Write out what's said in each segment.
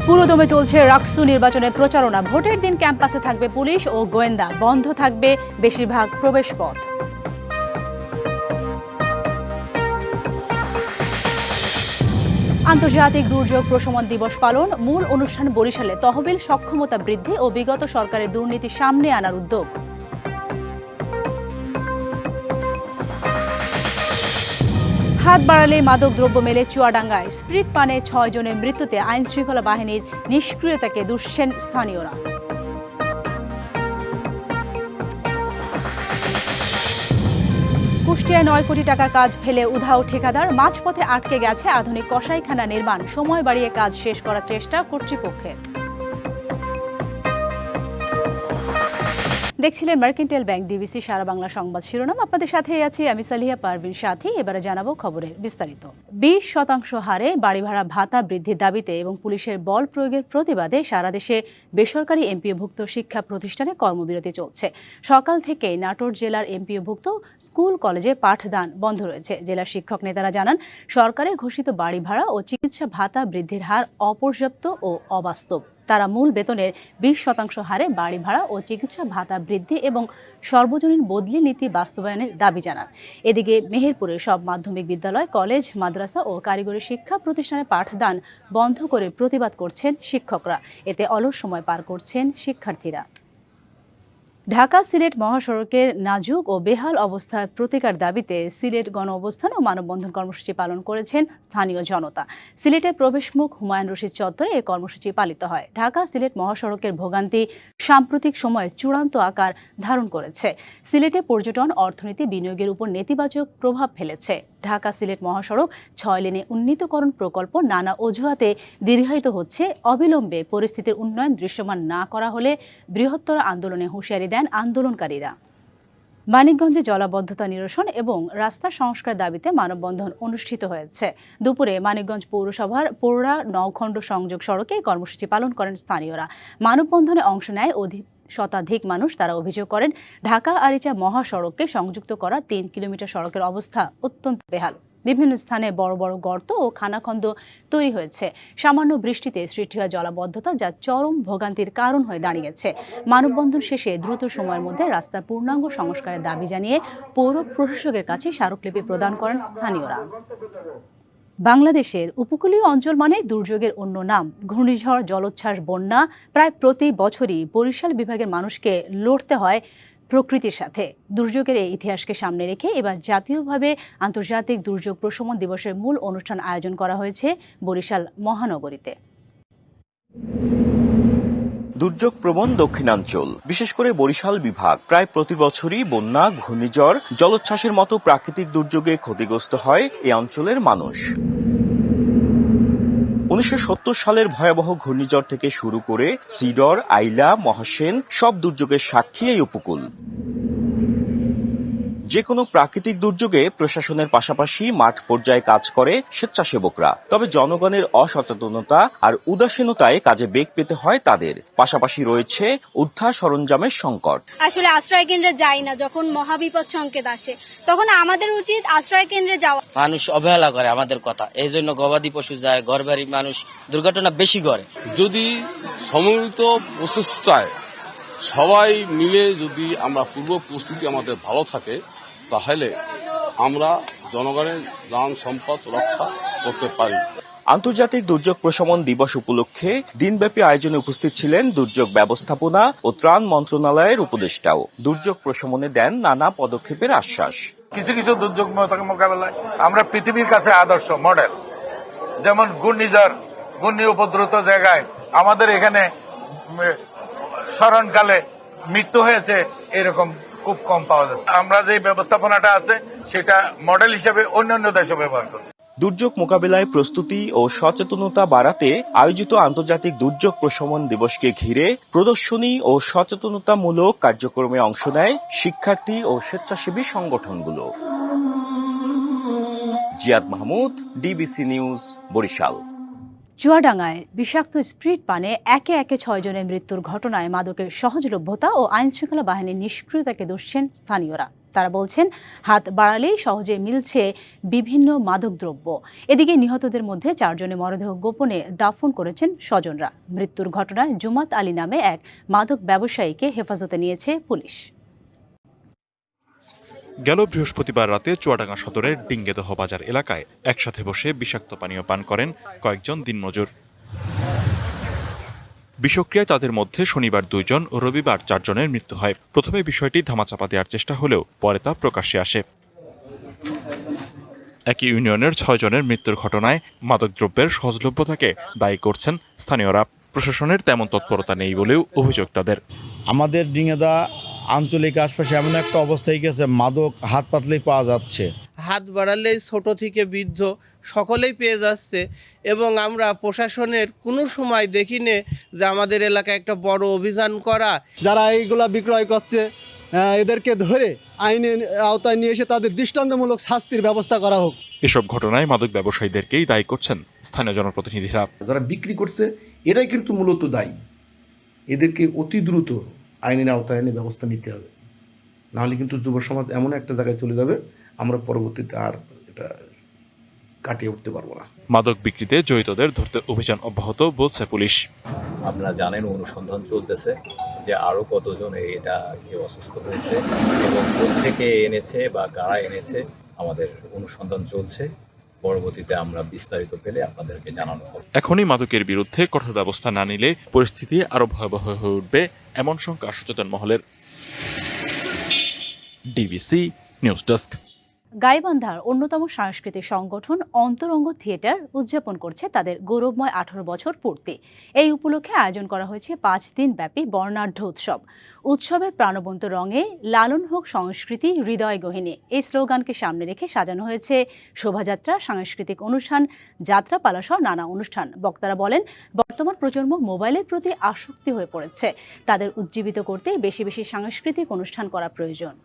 পুরোদমে চলছে রাকসু নির্বাচনের প্রচারণা। ভোটের দিন ক্যাম্পাসে থাকবে পুলিশ ও গোয়েন্দা, বন্ধ থাকবে বেশিরভাগ প্রবেশপথ। আন্তর্জাতিক দুর্যোগ প্রশমন দিবস পালন, মূল অনুষ্ঠান বরিশালে তহবিল সক্ষমতা বৃদ্ধি ও বিগত সরকারের দুর্নীতি সামনে আনার উদ্যোগ। হাত বাড়ালে মাদক দ্রব্য মেলে চুয়াডাঙ্গায়। স্পিরিট পানে 6 জনের মৃত্যুতে আইন শৃঙ্খলা বাহিনীর নিষ্ক্রিয়তাকে দুষছেন স্থানীয়রা। কুষ্টিয়ায় 9 কোটি টাকার কাজ ফেলে উধাও ঠিকাদার, মাঝপথে আটকে গেছে আধুনিক কসাইখানা নির্মাণ, সময় বাড়িয়ে কাজ শেষ করার চেষ্টা কর্তৃপক্ষের। দেখছিলেন মার্কেন্টাইল ব্যাংক ডিবিসি সারা বাংলা সংবাদ শিরোনাম। আপনাদের সাথে আছি আমি সালিহা পারভিন সাথী। এবারে জানাবো খবরের বিস্তারিত। 20% হারে বাড়ি ভাড়া ভাতা বৃদ্ধির দাবিতে এবং পুলিশের বল প্রয়োগের প্রতিবাদে সারা দেশে বেসরকারি এমপিওভুক্ত শিক্ষা প্রতিষ্ঠানে কর্মবিরতি চলছে। সকাল থেকেই নাটোর জেলার এমপিওভুক্ত স্কুল কলেজে পাঠদান বন্ধ রয়েছে। জেলার শিক্ষক নেতারা জানান, সরকারের ঘোষিত বাড়ি ভাড়া ও চিকিৎসা ভাতা বৃদ্ধির হার অপর্যাপ্ত ও অবাস্তব। তারা মূল বেতনের 20% হারে বাড়ি ভাড়া ও চিকিৎসা ভাতা বৃদ্ধি এবং সর্বজনীন বদলি নীতি বাস্তবায়নের দাবি জানান। এদিকে মেহেরপুরে সব মাধ্যমিক বিদ্যালয়, কলেজ, মাদ্রাসা ও কারিগরি শিক্ষা প্রতিষ্ঠানে পাঠদান বন্ধ করে প্রতিবাদ করছেন শিক্ষকরা। এতে অলস সময় পার করছেন শিক্ষার্থীরা। ঢাকা সিলেট মহাসড়কের নাজুক ও বেহাল অবস্থায় প্রতিকার দাবিতে সিলেট গণ অবস্থান ও মানববন্ধন কর্মসূচি পালন করেছেন স্থানীয় জনতা। সিলেটের প্রবেশমুখ হুমায়ুন রশিদ চত্বরে এই কর্মসূচি পালিত হয়। ঢাকা সিলেট মহাসড়কের ভোগান্তি সাম্প্রতিক সময়ে চূড়ান্ত আকার ধারণ করেছে। সিলেটে পর্যটন অর্থনীতি বিনিয়োগের উপর নেতিবাচক প্রভাব ফেলেছে। ঢাকা সিলেট মহাসড়ক 6 লেনে উন্নীতকরণ প্রকল্প নানা অজুহাতে দীর্ঘায়িত হচ্ছে। অবিলম্বে পরিস্থিতির উন্নয়ন দৃশ্যমান না করা হলে বৃহত্তর আন্দোলনে হুঁশিয়ারি দেন আন্দোলনকারীরা। মানিকগঞ্জে জলাবদ্ধতা নিরসন এবং রাস্তা সংস্কার দাবিতে মানববন্ধন অনুষ্ঠিত হয়েছে। দুপুরে মানিকগঞ্জ পৌরসভার পৌরা নওখণ্ড সংযোগ সড়কে কর্মসূচি পালন করেন স্থানীয়রা। মানববন্ধনে অংশ নেয় শতাধিক মানুষ। তারা অভিযোগ করেন, ঢাকা আরিচা মহাসড়ককে সংযুক্ত করা 3 কিলোমিটার সড়কের অবস্থা অত্যন্ত বেহাল। বিভিন্ন স্থানে বড় বড় গর্ত ও খানাখন্দ তৈরি হয়েছে। সামান্য বৃষ্টিতে সৃষ্টি হয় জলাবদ্ধতা, যা চরম ভোগান্তির কারণ হয়ে দাঁড়িয়েছে। মানববন্ধন শেষে দ্রুত সময়ের মধ্যে রাস্তার পূর্ণাঙ্গ সংস্কারের দাবি জানিয়ে পৌর প্রশাসকের কাছে স্মারকলিপি প্রদান করেন স্থানীয়রা। বাংলাদেশের উপকূলীয় অঞ্চল মানে দুর্যোগের অন্য নাম। ঘূর্ণিঝড়, জলোচ্ছ্বাস, বন্যা প্রায় প্রতি বছরই বরিশাল বিভাগের মানুষকে লড়তে হয় প্রকৃতির সাথে। দুর্যোগের এই ইতিহাসকে সামনে রেখে এবার জাতীয়ভাবে আন্তর্জাতিক দুর্যোগ প্রশমন দিবসের মূল অনুষ্ঠান আয়োজন করা হয়েছে বরিশাল মহানগরীতে। দুর্যোগ প্রবণ দক্ষিণাঞ্চল, বিশেষ করে বরিশাল বিভাগ প্রায় প্রতি বছরই বন্যা, ঘূর্ণিঝড়, জলোচ্ছ্বাসের মতো প্রাকৃতিক দুর্যোগে ক্ষতিগ্রস্ত হয় এই অঞ্চলের মানুষ। 1970 সালের ভয়াবহ ঘূর্ণিঝড় থেকে শুরু করে সিডর, আইলা, মহাসেন সব দুর্যোগের সাক্ষী এই উপকূল। যে কোনো প্রাকৃতিক দুর্যোগে প্রশাসনের পাশাপাশি মাঠ পর্যায়ে কাজ করে স্বেচ্ছাসেবকরা। তবে জনগণের অসচেতনতা আর উদাসীনতায় কাজে বেগ পেতে হয় তাদের। পাশাপাশি রয়েছে উদ্ধার সরঞ্জামের সংকট। আসলে আশ্রয় কেন্দ্রে যাই না, যখন মহাবিপদ সংকেত আসে তখন আমাদের উচিত আশ্রয় কেন্দ্রে যাওয়া। মানুষ অবহেলা করে আমাদের কথা, এই জন্য গবাদি পশু যায়, ঘরবাড়ি মানুষ দুর্ঘটনা বেশি করে। যদি সম্মিলিত প্রচেষ্টায় সবাই মিলে যদি আমরা পূর্ব প্রস্তুতি আমাদের ভালো থাকে, তাহলে আমরা জনগণের যান সম্পদ রক্ষা করতে পারি। আন্তর্জাতিক দুর্যোগ প্রশমন দিবস উপলক্ষে দিনব্যাপী আয়োজনে উপস্থিত ছিলেন দুর্যোগ ব্যবস্থাপনা ও ত্রাণ মন্ত্রণালয়ের উপদেষ্টাও। দুর্যোগ প্রশমনে দেন নানা পদক্ষেপের আশ্বাস। কিছু কিছু দুর্যোগ মোকাবেলায় আমরা পৃথিবীর কাছে আদর্শ মডেল। যেমন ঘূর্ণি উপদ্রুত জায়গায় আমাদের এখানে স্মরণকালে মৃত্যু হয়েছে এরকম খুব কম পাওয়া যাচ্ছে। আমরা যে ব্যবস্থাপনাটা আছে সেটা মডেল হিসেবে অন্যান্য দেশে ব্যবহার করছি। দুর্যোগ মোকাবিলায় প্রস্তুতি ও সচেতনতা বাড়াতে আয়োজিত আন্তর্জাতিক দুর্যোগ প্রশমন দিবসকে ঘিরে প্রদর্শনী ও সচেতনতামূলক কার্যক্রমে অংশ নেয় শিক্ষার্থী ও স্বেচ্ছাসেবী সংগঠনগুলো। Ziad Mahmud, DBC news, Barishal. চুয়াডাঙ্গায় বিষাক্ত স্পিরিট পানে একে একে 6 জনের মৃত্যুর ঘটনায় মাদকের সহজলভ্যতা ও আইনশৃঙ্খলা বাহিনীর নিষ্ক্রিয়তাকে দুষছেন স্থানীয়রা। তারা বলছেন, হাত বাড়ালেই সহজে মিলছে বিভিন্ন মাদকদ্রব্য। এদিকে নিহতদের মধ্যে 4 জনের মরদেহ গোপনে দাফন করেছেন স্বজনরা। মৃত্যুর ঘটনায় জুমাত আলী নামে এক মাদক ব্যবসায়ীকে হেফাজতে নিয়েছে পুলিশ। গেল বৃহস্পতিবার রাতে চুয়াডাঙ্গা সদরের ডিঙ্গেদহ বাজার এলাকায় একসাথে বসে বিষাক্ত পানীয় পান করেন কয়েকজন দিনমজুর। বিষক্রিয়ায় তাদের মধ্যে শনিবার 2 জন ও রবিবার 4 জনের মৃত্যু হয়। প্রথমে বিষয়টি ধামাচাপা দেওয়ার চেষ্টা হলেও পরে তা প্রকাশ্যে আসে। একই ইউনিয়নের 6 জনের মৃত্যুর ঘটনায় মাদকদ্রব্যের সহজলভ্যতাকে দায়ী করছেন স্থানীয়রা। প্রশাসনের তেমন তৎপরতা নেই বলেও অভিযোগ তাদের। আমাদের ডিঙ্গেদা আঞ্চলিক আশপাশে এমন একটা অবস্থায় গেছে, মাদক হাত পাতলেই পাওয়া যাচ্ছে। হাত বাড়ালেই ছোট থেকে বৃদ্ধ সকলেই পেয়ে যাচ্ছে, এবং আমরা প্রশাসনের কোনো সময় দেখিনি যে আমাদের এলাকায় একটা বড় অভিযান করা। যারা এইগুলা বিক্রয় করছে এদেরকে ধরে আইনের আওতায় নিয়ে এসে তাদের দৃষ্টান্তমূলক শাস্তির ব্যবস্থা করা হোক। এসব ঘটনায় মাদক ব্যবসায়ীদেরকেই দায়ী করছেন স্থানীয় জনপ্রতিনিধিরা। যারা বিক্রি করছে এরাই কিন্তু মূলত দায়ী। এদেরকে অতি দ্রুত আইনের আওতায় এনে ব্যবস্থা নিতে হবে, নাহলে কিন্তু যুব সমাজ এমন একটা জায়গায় চলে যাবে আমরা পরবর্তীতে আর এটা কাটিয়ে উঠতে পারবো না। মাদক বিক্রিতে জড়িতদের ধরতে অভিযান অব্যাহত বলছে পুলিশ। আপনারা জানেন, অনুসন্ধান চলতেছে যে আরো কতজন এটা অসুস্থ হয়েছে এবং কোথেকে এনেছে বা কারা এনেছে, আমাদের অনুসন্ধান চলছে। পরবর্তীতে আমরা বিস্তারিত পেলে আপনাদেরকে জানানো হবে। এখনই মাদকের বিরুদ্ধে কঠোর ব্যবস্থা না নিলে পরিস্থিতি আরো ভয়াবহ হয়ে উঠবে, এমন শঙ্কা সচেতন মহলের। DBC news desk. গাইবান্ধার অন্যতম সাংস্কৃতিক সংগঠন অন্তরঙ্গ থিয়েটার উদযাপন করছে তাদের গৌরবময় 18 বছর পূর্তি। এই উপলক্ষে আয়োজন করা হয়েছে 5 দিন ব্যাপী বর্ণাঢ্য উৎসব। উৎসবের প্রাণবন্ত রঙে লালন হোক সংস্কৃতি হৃদয় গহিনী, এই স্লোগানকে সামনে রেখে সাজানো হয়েছে শোভাযাত্রা, সাংস্কৃতিক অনুষ্ঠান, যাত্রাপালা সহ নানা অনুষ্ঠান। বক্তারা বলেন, বর্তমান প্রজন্ম মোবাইলের প্রতি আসক্তি হয়ে পড়েছে। তাদের উজ্জীবিত করতে বেশি বেশি সাংস্কৃতিক অনুষ্ঠান করা প্রয়োজন।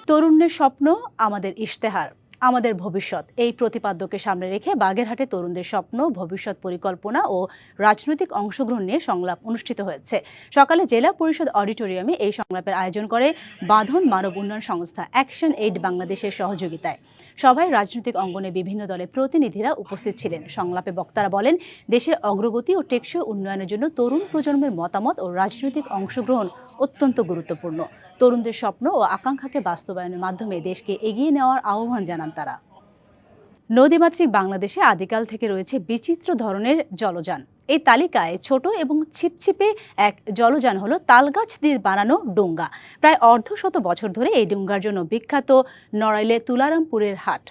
তরুণের স্বপ্ন আমাদের ইশতেহার, আমাদের ভবিষ্যৎ, এই প্রতিপাদ্যকে সামনে রেখে বাগেরহাটে তরুণদের স্বপ্ন, ভবিষ্যৎ পরিকল্পনা ও রাজনৈতিক অংশগ্রহণ নিয়ে সংলাপ অনুষ্ঠিত হয়েছে। সকালে জেলা পরিষদ অডিটোরিয়ামে এই সংলাপের আয়োজন করে বাঁধন মানব উন্নয়ন সংস্থা অ্যাকশন এইড বাংলাদেশের সহযোগিতায়। সভায় রাজনৈতিক অঙ্গনে বিভিন্ন দলের প্রতিনিধিরা উপস্থিত ছিলেন। সংলাপে বক্তারা বলেন, দেশের অগ্রগতি ও টেকসই উন্নয়নের জন্য তরুণ প্রজন্মের মতামত ও রাজনৈতিক অংশগ্রহণ অত্যন্ত গুরুত্বপূর্ণ। তরুণদের স্বপ্ন ও আকাঙ্ক্ষাকে বাস্তবায়নের মাধ্যমে দেশকে এগিয়ে নেওয়ার আহ্বান জানান তারা। নদীমাতৃক বাংলাদেশে আদিকাল থেকে রয়েছে বিচিত্র ধরনের জলযান। এই তালিকায় ছোট এবং ছিপছিপে এক জলযান হলো তালগাছ দিয়ে বানানো ডোঙ্গা। প্রায় অর্ধশত বছর ধরে এই ডোঙ্গার জন্য বিখ্যাত নড়াইলে তুলারামপুরের হাট।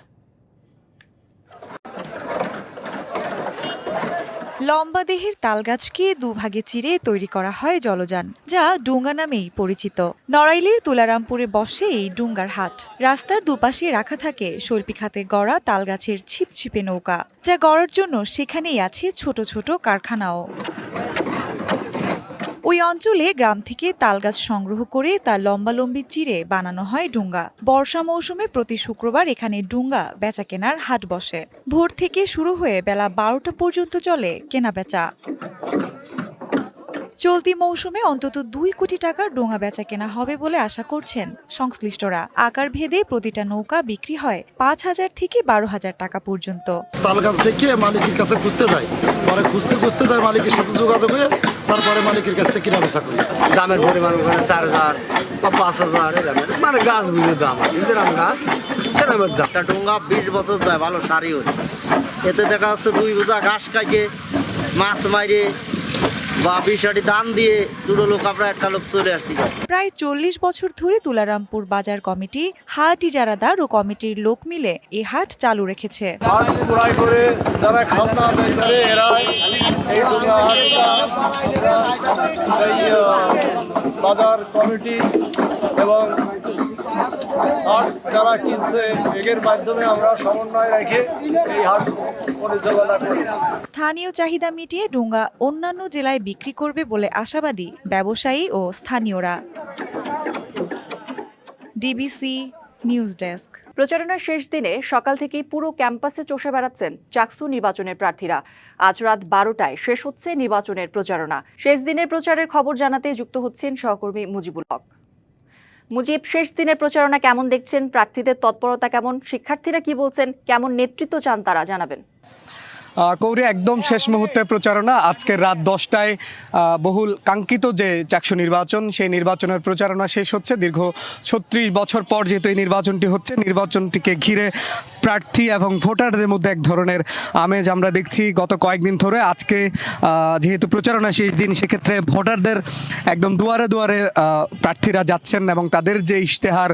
লম্বা দেহের তালগাছকে দুভাগে চিরে তৈরি করা হয় জলযান, যা ডোঙ্গা নামেই পরিচিত। নড়াইলের তুলারামপুরে বসে এই ডোঙ্গার হাট। রাস্তার দুপাশে রাখা থাকে শৈল্পিক হাতে গড়া তালগাছের ছিপছিপে নৌকা, যা গড়ার জন্য সেখানেই আছে ছোট ছোট কারখানাও। ওই অঞ্চলে গ্রাম থেকে তালগাছ সংগ্রহ করে তা লম্বালম্বি চিরে বানানো হয় ডোঙ্গা। বর্ষা মৌসুমে প্রতি শুক্রবার এখানে ডোঙ্গা বেচা কেনার হাট বসে। ভোর থেকে শুরু হয়ে বেলা 12টা পর্যন্ত চলে কেনা বেচা। চলতি মৌসুমে অন্তত 2 কোটি টাকার ডোঙ্গা বেচা কেনা হবে বলে আশা করছেন সংশ্লিষ্টরা। আকার ভেদে প্রতিটা নৌকা বিক্রি হয় 5,000 থেকে 12,000 টাকা পর্যন্ত। তালগাছ দেখে মালিকের কাছে খুঁজতে যায়, পরে খুঁজতে যায় মালিকের সাথে যোগাযোগ হয়ে তারপরে মালিকের কাছ থেকে কিনা বেচা করি। দামের পরিমাণ 4,000 বা 5,000 এরকম, মানে গাছ বুঝে দাম, যেরকম গাছ সেরকম দাম। একটা ডোঙ্গা 20 বছর যায়, ভালো সারি হয়। এতে দেখা যাচ্ছে 2 বোঝা ঘাস কাটে, মাছ মাইরে বা বিষাটি দাম দিয়ে দুটো লোক আমরা একটা লোক চলে আসতে পারি। প্রায় 40 বছর ধরে তুলারামপুর বাজার কমিটি, হাট ইজারাদার ও কমিটির লোক মিলে এই হাট চালু রেখেছে। যারা খাজনা আদায় করে এরা এই বাজার কমিটি এবং যারা কিনছে এর মাধ্যমে আমরা সমন্বয় রেখে এই হাট পরিচালনা করি। স্থানীয় চাহিদা মিটিয়ে ডোঙ্গা অন্যান্য জেলায় বিক্রি করবে বলে আশাবাদী ব্যবসায়ী ও স্থানীয়রা। DBC news desk. প্রচারণার শেষ দিনে সকাল থেকেই পুরো ক্যাম্পাসে চষে বেড়াচ্ছেন চাকসু নির্বাচনের প্রার্থীরা। আজ রাত 12টায় শেষ হচ্ছে নির্বাচনের প্রচারণা। শেষ দিনের প্রচারের খবর জানাতে যুক্ত হচ্ছেন সহকর্মী মুজিবুল হক। মুজিব, শেষ দিনের প্রচারণা কেমন দেখছেন? প্রার্থীদের তৎপরতা কেমন? শিক্ষার্থীরা কি বলছেন? কেমন নেতৃত্ব চান তারা, জানাবেন। কৌরি, একদম শেষ মুহূর্তে প্রচারণা। আজকে রাত 10টায় বহুল কাঙ্ক্ষিত যে চাকসু নির্বাচন, সেই নির্বাচনের প্রচারণা শেষ হচ্ছে। দীর্ঘ 36 বছর পর যেহেতু এই নির্বাচনটি হচ্ছে, নির্বাচনটিকে ঘিরে প্রার্থী এবং ভোটারদের মধ্যে এক ধরনের আমেজ আমরা দেখছি গত কয়েকদিন ধরে। আজকে যেহেতু প্রচারণা শেষ দিন, সেক্ষেত্রে ভোটারদের একদম দুয়ারে দুয়ারে প্রার্থীরা যাচ্ছেন এবং তাদের যে ইশতেহার,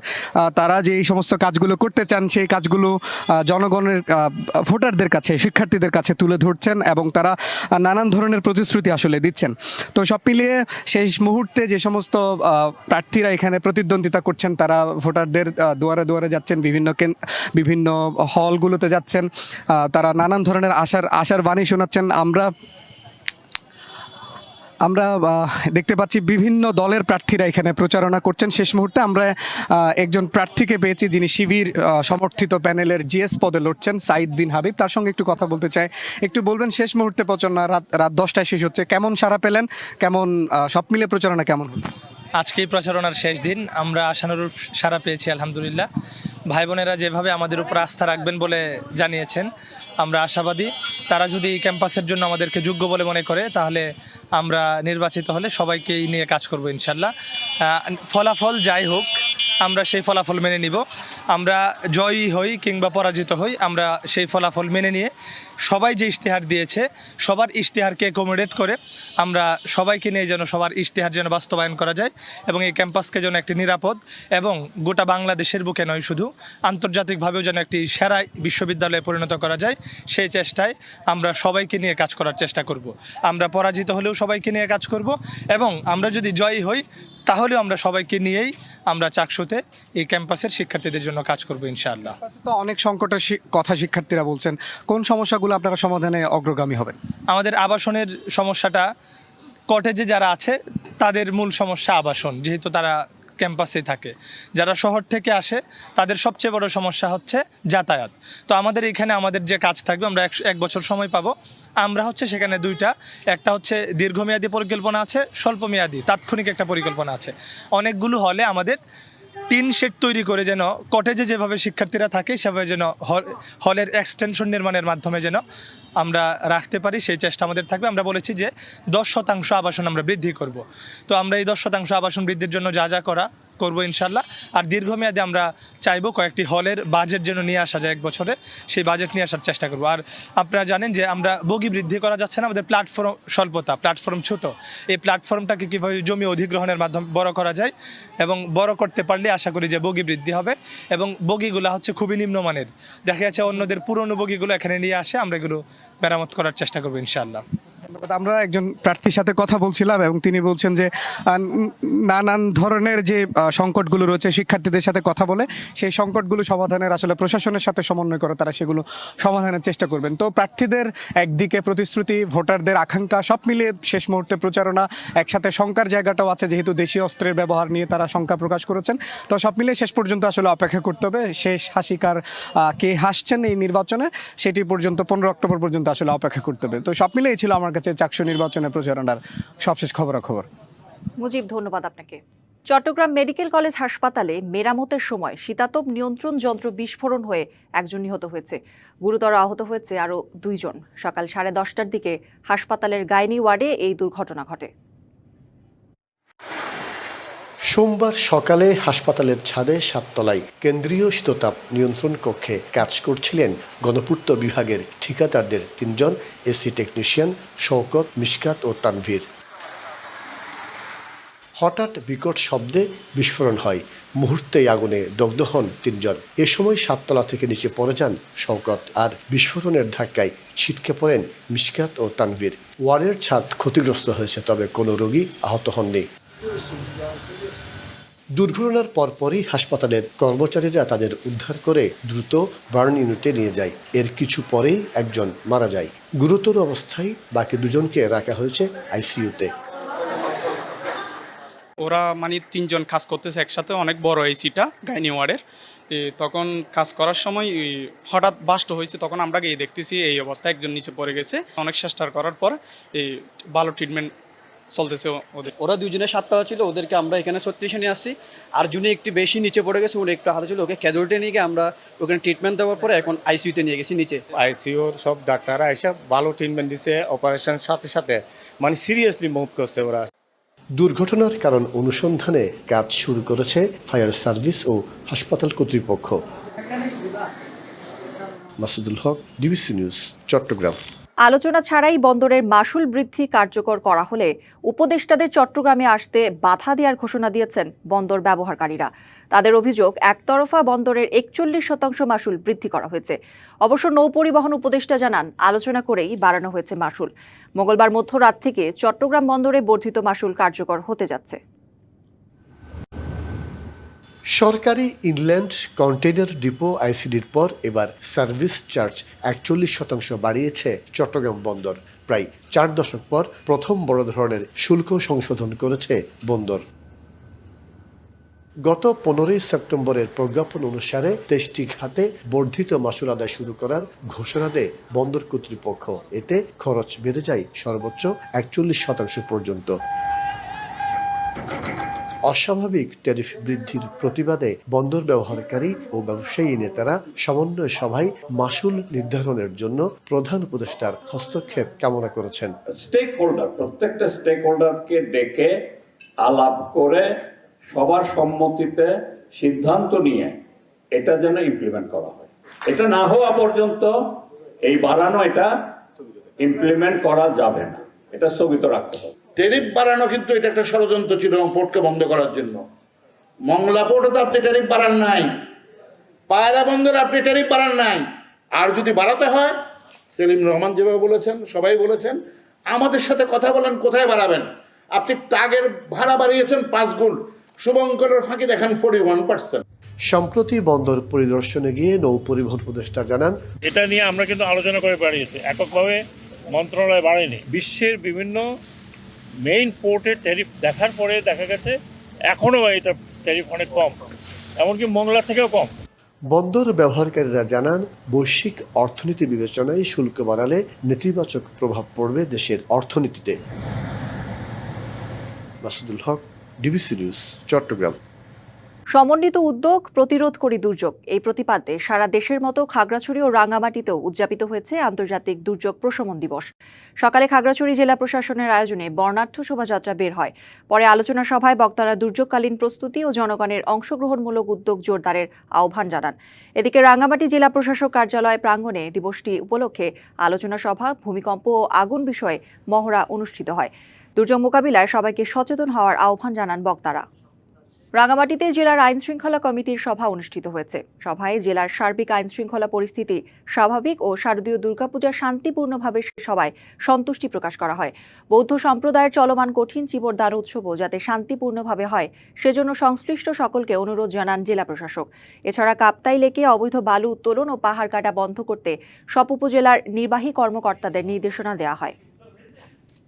তারা যে এই সমস্ত কাজগুলো করতে চান, সেই কাজগুলো জনগণের ভোটারদের কাছে, শিক্ষার্থীদের কাছে তুলে ধরছেন এবং তারা নানান ধরনের প্রতিশ্রুতি আসলে দিচ্ছেন। তো সব মিলিয়ে শেষ মুহূর্তে যে সমস্ত প্রার্থীরা এখানে প্রতিদ্বন্দ্বিতা করছেন, তারা ভোটারদের দুয়ারে দুয়ারে যাচ্ছেন, বিভিন্ন হলগুলোতে যাচ্ছেন, তারা নানান ধরনের আশার বাণী শোনাচ্ছেন। আমরা দেখতে পাচ্ছি বিভিন্ন দলের প্রার্থীরা এখানে প্রচারণা করছেন। শেষ মুহূর্তে আমরা একজন প্রার্থীকে পেয়েছি যিনি শিবির সমর্থিত প্যানেলের জিএস পদে লড়ছেন, সাইদ বিন হাবিব। তার সঙ্গে একটু কথা বলতে চাই। একটু বলবেন, শেষ মুহূর্তে প্রচারণা রাত 10টায় শেষ হচ্ছে, কেমন সাড়া পেলেন? কেমন সব মিলে প্রচারণা কেমন হল? আজকেই প্রচারণার শেষ দিন, আমরা আশানুরূপ সাড়া পেয়েছি আলহামদুলিল্লাহ। ভাই বোনেরা যেভাবে আমাদের উপর আস্থা রাখবেন বলে জানিয়েছেন, আমরা আশাবাদী। তারা যদি ক্যাম্পাসের জন্য আমাদেরকে যোগ্য বলে মনে করে, তাহলে আমরা নির্বাচিত হলে সবাইকেই নিয়ে কাজ করব ইনশাল্লাহ। ফলাফল যাই হোক, আমরা সেই ফলাফল মেনে নিব। আমরা জয়ী হই কিংবা পরাজিত হই, আমরা সেই ফলাফল মেনে নিয়ে সবাই যে ইশতেহার দিয়েছে, সবার ইশতেহারকে অ্যাকোমোডেট করে আমরা সবাইকে নিয়ে যেন সবার ইশতেহার যেন বাস্তবায়ন করা যায় এবং এই ক্যাম্পাসকে যেন একটি নিরাপদ এবং গোটা বাংলাদেশের বুকে নয়, শুধু আন্তর্জাতিকভাবেও যেন একটি সেরা বিশ্ববিদ্যালয়ে পরিণত করা যায়, সেই চেষ্টায় আমরা সবাইকে নিয়ে কাজ করার চেষ্টা করব। আমরা পরাজিত হলেও সবাইকে নিয়ে কাজ করব এবং আমরা যদি জয়ী হই, তাহলেও আমরা সবাইকে নিয়েই আমরা চাকসুতে এই ক্যাম্পাসের শিক্ষার্থীদের জন্য কাজ করব ইনশাআল্লাহ। তো অনেক সংকটের কথা শিক্ষার্থীরা বলছেন, কোন সমস্যাগুলো আপনারা সমাধানে অগ্রগামী হবেন? আমাদের আবাসনের সমস্যাটা, কটেজে যারা আছে তাদের মূল সমস্যা আবাসন, যেহেতু তারা ক্যাম্পাসে থাকে। যারা শহর থেকে আসে তাদের সবচেয়ে বড় সমস্যা হচ্ছে যাতায়াত। তো আমাদের এখানে আমাদের যে কাজ থাকবে, আমরা এক বছর সময় পাবো। আমরা সেখানে দুইটা, একটা হচ্ছে দীর্ঘমেয়াদী পরিকল্পনা আছে, স্বল্পমেয়াদী তাৎক্ষণিক একটা পরিকল্পনা আছে। অনেকগুলো হলে আমাদের টিন শেড তৈরি করে যেন কটেজে যেভাবে শিক্ষার্থীরা থাকে, সেভাবে যেন হলের এক্সটেনশন নির্মাণের মাধ্যমে যেন আমরা রাখতে পারি, সেই চেষ্টা আমাদের থাকবে। আমরা বলেছি যে 10% আবাসন আমরা বৃদ্ধি করব। তো আমরা এই 10% আবাসন বৃদ্ধির জন্য যা যা করবো ইনশাল্লাহ। আর দীর্ঘমেয়াদে আমরা চাইবো কয়েকটি হলের বাজেট যেন নিয়ে আসা যায়, এক বছরে সেই বাজেট নিয়ে আসার চেষ্টা করবো। আর আপনারা জানেন যে আমরা বগি বৃদ্ধি করা যাচ্ছে না, আমাদের প্ল্যাটফর্ম স্বল্পতা, প্ল্যাটফর্ম ছোট। এই প্ল্যাটফর্মটাকে কীভাবে জমি অধিগ্রহণের মাধ্যমে বড় করা যায় এবং বড় করতে পারলে আশা করি যে বগি বৃদ্ধি হবে এবং বগিগুলো খুবই নিম্নমানের। দেখা যাচ্ছে অন্যদের পুরনো বগিগুলো এখানে নিয়ে আসে, আমরা এগুলো মেরামত করার চেষ্টা করবো ইনশাআল্লাহ। আমরা একজন প্রার্থীর সাথে কথা বলছিলাম এবং তিনি বলছেন যে নানান ধরনের যে সংকটগুলো রয়েছে, শিক্ষার্থীদের সাথে কথা বলে সেই সংকটগুলো সমাধানের আসলে প্রশাসনের সাথে সমন্বয় করে তারা সেগুলো সমাধানের চেষ্টা করবেন। তো প্রার্থীদের একদিকে প্রতিশ্রুতি, ভোটারদের আকাঙ্ক্ষা, সব মিলিয়ে শেষ মুহূর্তে প্রচারণা, একসাথে শঙ্কার জায়গাটাও আছে, যেহেতু দেশীয় অস্ত্রের ব্যবহার নিয়ে তারা শঙ্কা প্রকাশ করেছেন। তো সব মিলিয়ে শেষ পর্যন্ত আসলে অপেক্ষা করতে হবে, শেষ হাসিকার কে হাসছেন এই নির্বাচনে, সেটি পর্যন্ত 15 অক্টোবর পর্যন্ত আসলে অপেক্ষা করতে হবে। তো সব মিলিয়ে ছিল আমার কাছে চাকসু নির্বাচনের প্রচারণার সবশেষ খবরাখবর। মুজিব, ধন্যবাদ আপনাকে। চট্টগ্রাম মেডিকেল কলেজ হাসপাতালে মেরামতের সময় শীতাতপ নিয়ন্ত্রণ যন্ত্র বিস্ফোরণ হয়ে একজন নিহত হয়েছে, গুরুতর আহত হয়েছে আরও 2 জন। সকাল 10:30টার দিকে হাসপাতালের গাইনি ওয়ার্ডে এই দুর্ঘটনা ঘটে। সোমবার সকালে হাসপাতালের ছাদে 7 তলায় কেন্দ্রীয় শীততাপ নিয়ন্ত্রণ কক্ষে কাজ করছিলেন গণপূর্ত বিভাগের ঠিকাদারদের 3 জন এসি টেকনিশিয়ান শওকত, মিশকাত ও তানভীর। হঠাৎ বিকট শব্দে বিস্ফোরণ হয়, মুহূর্তেই আগুনে দগ্ধ হন 3 জন। এ সময় 7 তলা থেকে নিচে পড়ে যান শওকত, আর বিস্ফোরণের ধাক্কায় ছিটকে পড়েন মিশকাত ও তানভীর। ওয়ার্ডের ছাদ ক্ষতিগ্রস্ত হয়েছে, তবে কোনো রোগী আহত হননি। দুর্ঘটনার পরপরই হাসপাতালের কর্মচারীরা তাদের উদ্ধার করে দ্রুত বার্ন ইউনিটে নিয়ে যায়। এর কিছু পরেই একজন মারা যায়। গুরুতর অবস্থায় বাকি 2 জনকে রাখা হয়েছে আইসিইউতে। ওরা 3 জন কাজ করতেছে একসাথে, অনেক বড় এসিটা গাইনি ওয়ার্ডের। তখন কাজ করার সময় হঠাৎ বাস্ট হয়েছে, তখন আমরা গিয়ে দেখতেছি এই অবস্থায় একজন নিচে পড়ে গেছে। অনেক চেষ্টা করার পর ভালো ট্রিটমেন্ট চলতেছে ওদের। ওরা দুজনে 7 টাকা ছিল, ওদেরকে আমরা এখানে 36 নিয়ে আসছি। আর যিনি একটু বেশি নিচে পড়ে গেছে, উনি একটু হাতে ছিল, ওকে ক্যাজুয়ালিটি নিয়ে গিয়ে আমরা ওখানে ট্রিটমেন্ট দেওয়ার পরে এখন আইসিইউতে নিয়ে গেছি নিচে। আইসিইউর সব ডাক্তাররা এসে ভালো ট্রিটমেন্ট দিছে, অপারেশন সাথে সাথে মানে সিরিয়াসলি মুভ করছে ওরা। দুর্ঘটনার কারণ অনুসন্ধানে কাজ শুরু করেছে ফায়ার সার্ভিস ও হাসপাতাল কর্তৃপক্ষ। মাসুদুল হক, ডিবিসি নিউজ, চট্টগ্রাম। আলোচনা ছাড়াই বন্দরের মাশুল বৃদ্ধি কার্যকর করা হলে উপদেষ্টাদের চট্টগ্রামে আসতে বাধা দেওয়ার ঘোষণা দিয়েছেন বন্দর ব্যবহারকারীরা। তাদের অভিযোগ, একতরফা বন্দরের 41% মাশুল বৃদ্ধি করা হয়েছে। অবশ্য নৌ পরিবহন উপদেষ্টা জানান, আলোচনা করেই বাড়ানো হয়েছে মাশুল। মঙ্গলবার মধ্যরাত থেকে চট্টগ্রাম বন্দরে বর্ধিত মাশুল কার্যকর হতে যাচ্ছে। সরকারি ইনল্যান্ড কন্টেইনার ডিপো আইসিডির পর এবার সার্ভিস চার্জ 41% বাড়িয়েছে চট্টগ্রাম বন্দর। প্রায় 4 দশক পর প্রথম বড় ধরনের শুল্ক সংশোধন করেছে বন্দর। গত 15 সেপ্টেম্বরের প্রজ্ঞাপন অনুসারে 23টি খাতে বর্ধিত মাশুল আদায় শুরু করার ঘোষণা দেয় বন্দর কর্তৃপক্ষ। এতে খরচ বেড়ে যায় সর্বোচ্চ 41% পর্যন্ত। অস্বাভাবিক ট্যারিফ বৃদ্ধির প্রতিবাদে বন্দর ব্যবহারকারী ও ব্যবসায়ী নেতারা সমন্বয় সভায় মাশুল নির্ধারণের জন্য প্রধান উপদেষ্টার হস্তক্ষেপ কামনা করেছেন। স্টেক হোল্ডার, প্রত্যেকটা স্টেক হোল্ডারকে ডেকে আলাপ করে সবার সম্মতিতে সিদ্ধান্ত নিয়ে এটা যেন ইমপ্লিমেন্ট করা হয়। এটা না হওয়া পর্যন্ত এই বাড়ানো এটা ইমপ্লিমেন্ট করা যাবে না, এটা স্থগিত রাখতে হবে। ট্যারিফ বাড়ানো কিন্তু এটা একটা ষড়যন্ত্র ছিল পোর্টকে বন্ধ করার জন্য। মংলা পোর্টে তো আপনি ট্যারিফ বাড়ান নাই, পায়রা বন্দরে আপনি ট্যারিফ বাড়ান নাই। আর যদি বাড়াতে হয়, সেলিম রহমান যেভাবে বলেছেন, সবাই বলেছেন, আমাদের সাথে কথা বলেন কোথায় বাড়াবেন। আপনি টাগের ভাড়া বাড়িয়েছেন 5 গুণ, শুভঙ্করের ফাঁকি দেখেন 41%। সম্প্রতি বন্দর পরিদর্শনে গিয়ে নৌ পরিবহন উপদেষ্টা জানান, এটা নিয়ে আমরা কিন্তু আলোচনা করে বাড়িয়েছি, এককভাবে মন্ত্রণালয় বাড়েনি। বিশ্বের বিভিন্ন মেইন পোর্টের ট্যারিফ দেখার পরে দেখা গেছে এখনও এটা ট্যারিফ অনেক কম, এমনকি মংলা থেকেও কম। বন্দর ব্যবহারকারীরা জানান, বৈশ্বিক অর্থনীতি বিবেচনায় শুল্ক বাড়ালে নেতিবাচক প্রভাব পড়বে দেশের অর্থনীতিতে। মাসুদুল হক, ডিবিসি নিউজ, চট্টগ্রাম। সমন্বিত উদ্যোগ, প্রতিরোধ করি দুর্যোগ, এই প্রতিপাদ্যে সারা দেশের মতো খাগড়াছড়ি ও রাঙামাটিতেও উদযাপিত হয়েছে আন্তর্জাতিক দুর্যোগ প্রশমন দিবস। সকালে খাগড়াছড়ি জেলা প্রশাসনের আয়োজনে বর্ণাঢ্য শোভাযাত্রা বের হয়। পরে আলোচনা সভায় বক্তারা দুর্যোগকালীন প্রস্তুতি ও জনগণের অংশগ্রহণমূলক উদ্যোগ জোরদারের আহ্বান জানান। এদিকে রাঙামাটি জেলা প্রশাসক কার্যালয় প্রাঙ্গণে দিবসটি উপলক্ষে আলোচনা সভা, ভূমিকম্প ও আগুন বিষয়ে মহড়া অনুষ্ঠিত হয়। দুর্যোগ মোকাবিলায় সবাইকে সচেতন হওয়ার আহ্বান জানান বক্তারা। রাঙামাটিতে জেলার আইন শৃঙ্খলা কমিটির সভা অনুষ্ঠিত হয়েছে। সভায় জেলার সার্বিক আইন শৃঙ্খলা পরিস্থিতি স্বাভাবিক ও শারদীয় দুর্গাপূজা শান্তিপূর্ণভাবে শেষ হওয়ায় সন্তুষ্টি প্রকাশ করা হয়। বৌদ্ধ সম্প্রদায়ের চলমান কঠিন চিবরদান উৎসবও যাতে শান্তিপূর্ণভাবে হয় সেজন্য সংশ্লিষ্ট সকলকে অনুরোধ জানান জেলা প্রশাসক। এছাড়া কাপ্তাই লেকে অবৈধ বালু উত্তোলন ও পাহাড় কাটা বন্ধ করতে সব উপজেলার নির্বাহী কর্মকর্তাদের নির্দেশনা দেওয়া হয়।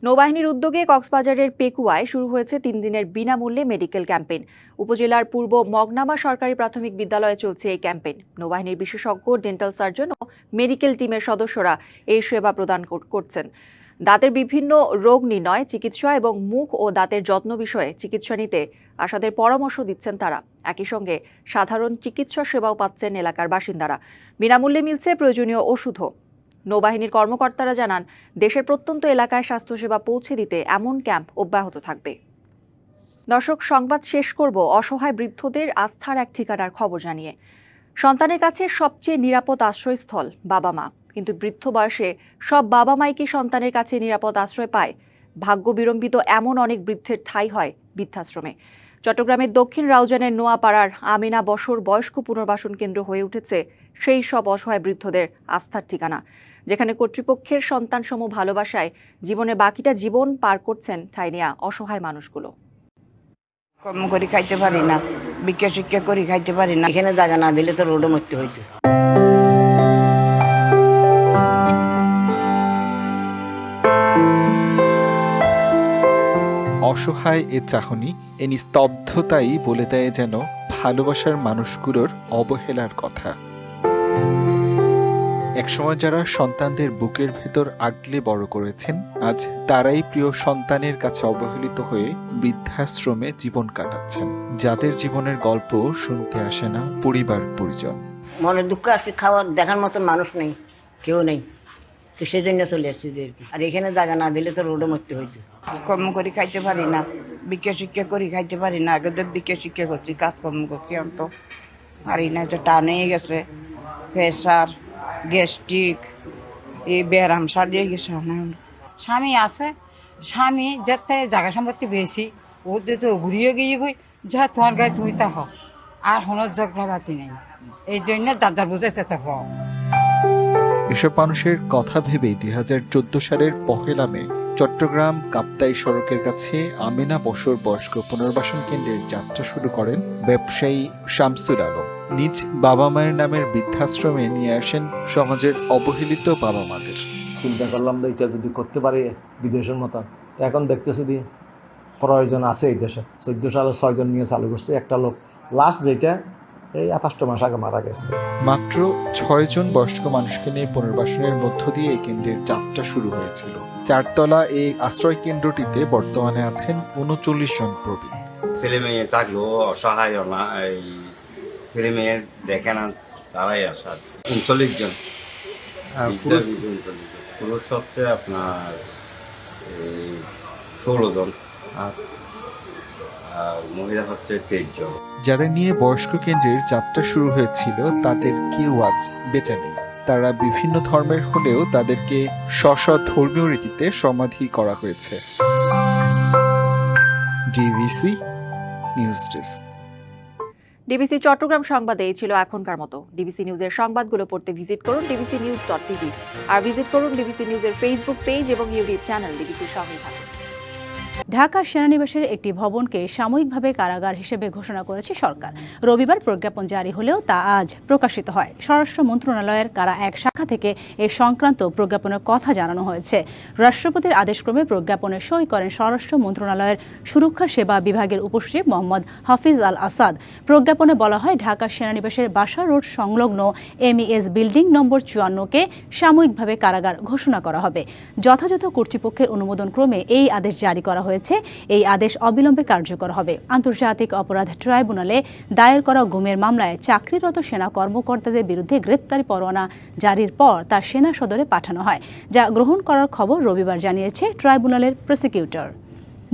নৌবাহিনীর উদ্যোগে কক্সবাজারের পেকুয়ায় শুরু হয়েছে 3 দিনের বিনামূল্যে মেডিকেল ক্যাম্পেইন। উপজেলার পূর্ব মগনামা সরকারি প্রাথমিক বিদ্যালয়ে চলছে এই ক্যাম্পেইন। নৌবাহিনীর বিশেষজ্ঞ, ডেন্টাল সার্জন ও মেডিকেল টিমের সদস্যরা এই সেবা প্রদান করছেন। দাঁতের বিভিন্ন রোগ নির্ণয়, চিকিৎসা এবং মুখ ও দাঁতের যত্ন বিষয়ে চিকিৎসা নিতে আশাদের পরামর্শ দিচ্ছেন তারা। একই সঙ্গে সাধারণ চিকিৎসা সেবাও পাচ্ছেন এলাকার বাসিন্দারা। বিনামূল্যে মিলছে প্রয়োজনীয় ওষুধও। নৌবাহিনীর কর্মকর্তারা জানান, দেশের প্রত্যন্ত এলাকায় স্বাস্থ্যসেবা পৌঁছে দিতে এমন ক্যাম্প অব্যাহত থাকবে। দর্শক, সংবাদ শেষ করব অসহায় বৃদ্ধদের আস্থার এক ঠিকানার খবর জানিয়ে। সন্তানের কাছে সবচেয়ে নিরাপদ আশ্রয়স্থল বাবা মা, কিন্তু বৃদ্ধ বয়সে সব বাবা মাই কি সন্তানের কাছে নিরাপদ আশ্রয় পায়? ভাগ্য বিড়ম্বিত এমন অনেক বৃদ্ধের ঠাঁই হয় বৃদ্ধাশ্রমে। চট্টগ্রামের দক্ষিণ রাউজানের নোয়াপাড়ার আমিনা বসর বয়স্ক পুনর্বাসন কেন্দ্র হয়ে উঠেছে সেই সব অসহায় বৃদ্ধদের আস্থার ঠিকানা, যেখানে কর্তৃপক্ষের সন্তানসমূহ ভালোবাসায় জীবনে বাকিটা জীবন পার করছেন ঠাঁই নেয়া অসহায় মানুষগুলো। কর্ম করে খাইতে পারি না, ভিক্ষা শিক্ষা করে খাইতে পারি না, এখানে জায়গা না দিলে তো রোডে মরতে হইতো। অসহায় এ চাহনি, এ নিস্তব্ধতাই বলে দেয় যেন ভালোবাসার মানুষগুলোর অবহেলার কথা। একসময় যারা সন্তানদের বুকের ভেতর আগলে বড় করেছেন, আজ তারাই প্রিয় সন্তানের কাছে অবহেলিত হয়ে বৃদ্ধাশ্রমে জীবন কাটাচ্ছেন, যাদের জীবনের গল্প শুনতে আসে না পরিবার পরিজন। মনে দুঃখ আসছে, খাওয়ার দেখার মতন মানুষ নেই, কেউ নেই, তো সেই জন্য চলে আসছি। আর এখানে জায়গা না দিলে তো রোডে মরতে হইতো। কাজকর্ম করে খাইতে পারি না, বিক্রিয়া শিক্ষা করে খাইতে পারি না। আগে তো বিক্রিয়া শিক্ষা করছি, কাজকর্ম করছি, অন্ত পারি না। যে টান হয়ে গেছে, প্রেশার, গ্যাস্ট্রিক, এই ব্যায়াম সাজিয়ে গেছে। স্বামী আছে, স্বামী যাতে জায়গা সম্পত্তি বেশি, ও তো ঘুরিয়ে গিয়ে গই যা তোমার গায়ে তুই তা হোক, আর হনোর ঝগড়াবাতি নেই। এই জন্য যার যার বুঝাইতে থাকো। এসব মানুষের কথা ভেবেই 2014 সালের 1 মে চট্টগ্রাম কাপ্তাই সড়কের কাছে আমেনা বসর বয়স্ক পুনর্বাসন কেন্দ্রের যাত্রা শুরু করেন ব্যবসায়ী শামসুল আলম। নিজ বাবা মায়ের নামের বৃদ্ধাশ্রমে নিয়ে আসেন সমাজের অবহেলিত বাবা মাদের। চিন্তা করলাম যে এটা যদি করতে পারি বিদেশের মতন, তো এখন দেখতেছি যে প্রয়োজন আছে এই দেশে। 14 সালে 6 জন নিয়ে চালু করছে। একটা লোক লাস্ট যেটা এই 28 মাস আগে মারা গেছে। মাত্র 6 জন বয়স্ক মানুষকে নিয়ে পুনর্বাসনের মধ্য দিয়ে এই কেন্দ্রের যাত্রা শুরু হয়েছিল। 4 তলা এই আশ্রয় কেন্দ্রটিতে বর্তমানে আছেন 39 জন প্রবীণ। ছেলে মেয়ে থাকলেও অসহায় না, এই ছেলে মেয়ে দেখে না, তারাই আসা 39 জন। পুরুষ হচ্ছে আপনার 16 জন আর মহিলা হচ্ছে 23 জন। যাদের নিয়ে বয়স্ক কেন্দ্রের যাত্রা শুরু হয়েছিল তাদের কেউ আজ বেঁচে নেই। তারা বিভিন্ন ধর্মের হলেও তাদেরকে স্ব ধর্মীয় রীতিতে সমাধি করা হয়েছে। DBC news desk. DBC Chittagong সংবাদে এই ছিল এখনকার মতো। ডিবিসি নিউজের সংবাদগুলো পড়তে ভিজিট করুন dbcnews.tv আর ভিজিট করুন ডিবিসি নিউজের ফেসবুক পেজ এবং ইউটিউব চ্যানেল। ডিবিসির সঙ্গে থাকুন। ঢাকা সেনানিবাসের একটি ভবনকে সাময়িকভাবে কারাগার হিসেবে ঘোষণা করেছে সরকার। রবিবার প্রজ্ঞাপন জারি হলেও তা আজ প্রকাশিত হয়। স্বরাষ্ট্র মন্ত্রণালয়ের কারা এক শাখা থেকে এ সংক্রান্ত প্রজ্ঞাপনের কথা জানানো হয়েছে। রাষ্ট্রপতির আদেশক্রমে প্রজ্ঞাপনে সই করেন স্বরাষ্ট্র মন্ত্রণালয়ের সুরক্ষা সেবা বিভাগের উপসচিব মোহাম্মদ হাফিজ আল আসাদ। প্রজ্ঞাপনে বলা হয়, ঢাকা সেনানিবাসের বাসা রোড সংলগ্ন MES বিল্ডিং নম্বর 54-কে সাময়িকভাবে কারাগার ঘোষণা করা হবে। যথাযথ কর্তৃপক্ষের অনুমোদন ক্রমে এই আদেশ জারি করা হয়েছে। এই আদেশ অবিলম্বে কার্যকর হবে। আন্তর্জাতিক অপরাধ ট্রাইব্যুনালে দায়ের করা গুমের মামলায় চাকরিরত সেনা কর্মকর্তাদের বিরুদ্ধে গ্রেপ্তারি পরোয়ানা জারির পর তা সেনা সদরে পাঠানো হয়, যা গ্রহণ করার খবর রবিবার জানিয়েছে ট্রাইব্যুনালের প্রসিকিউটর।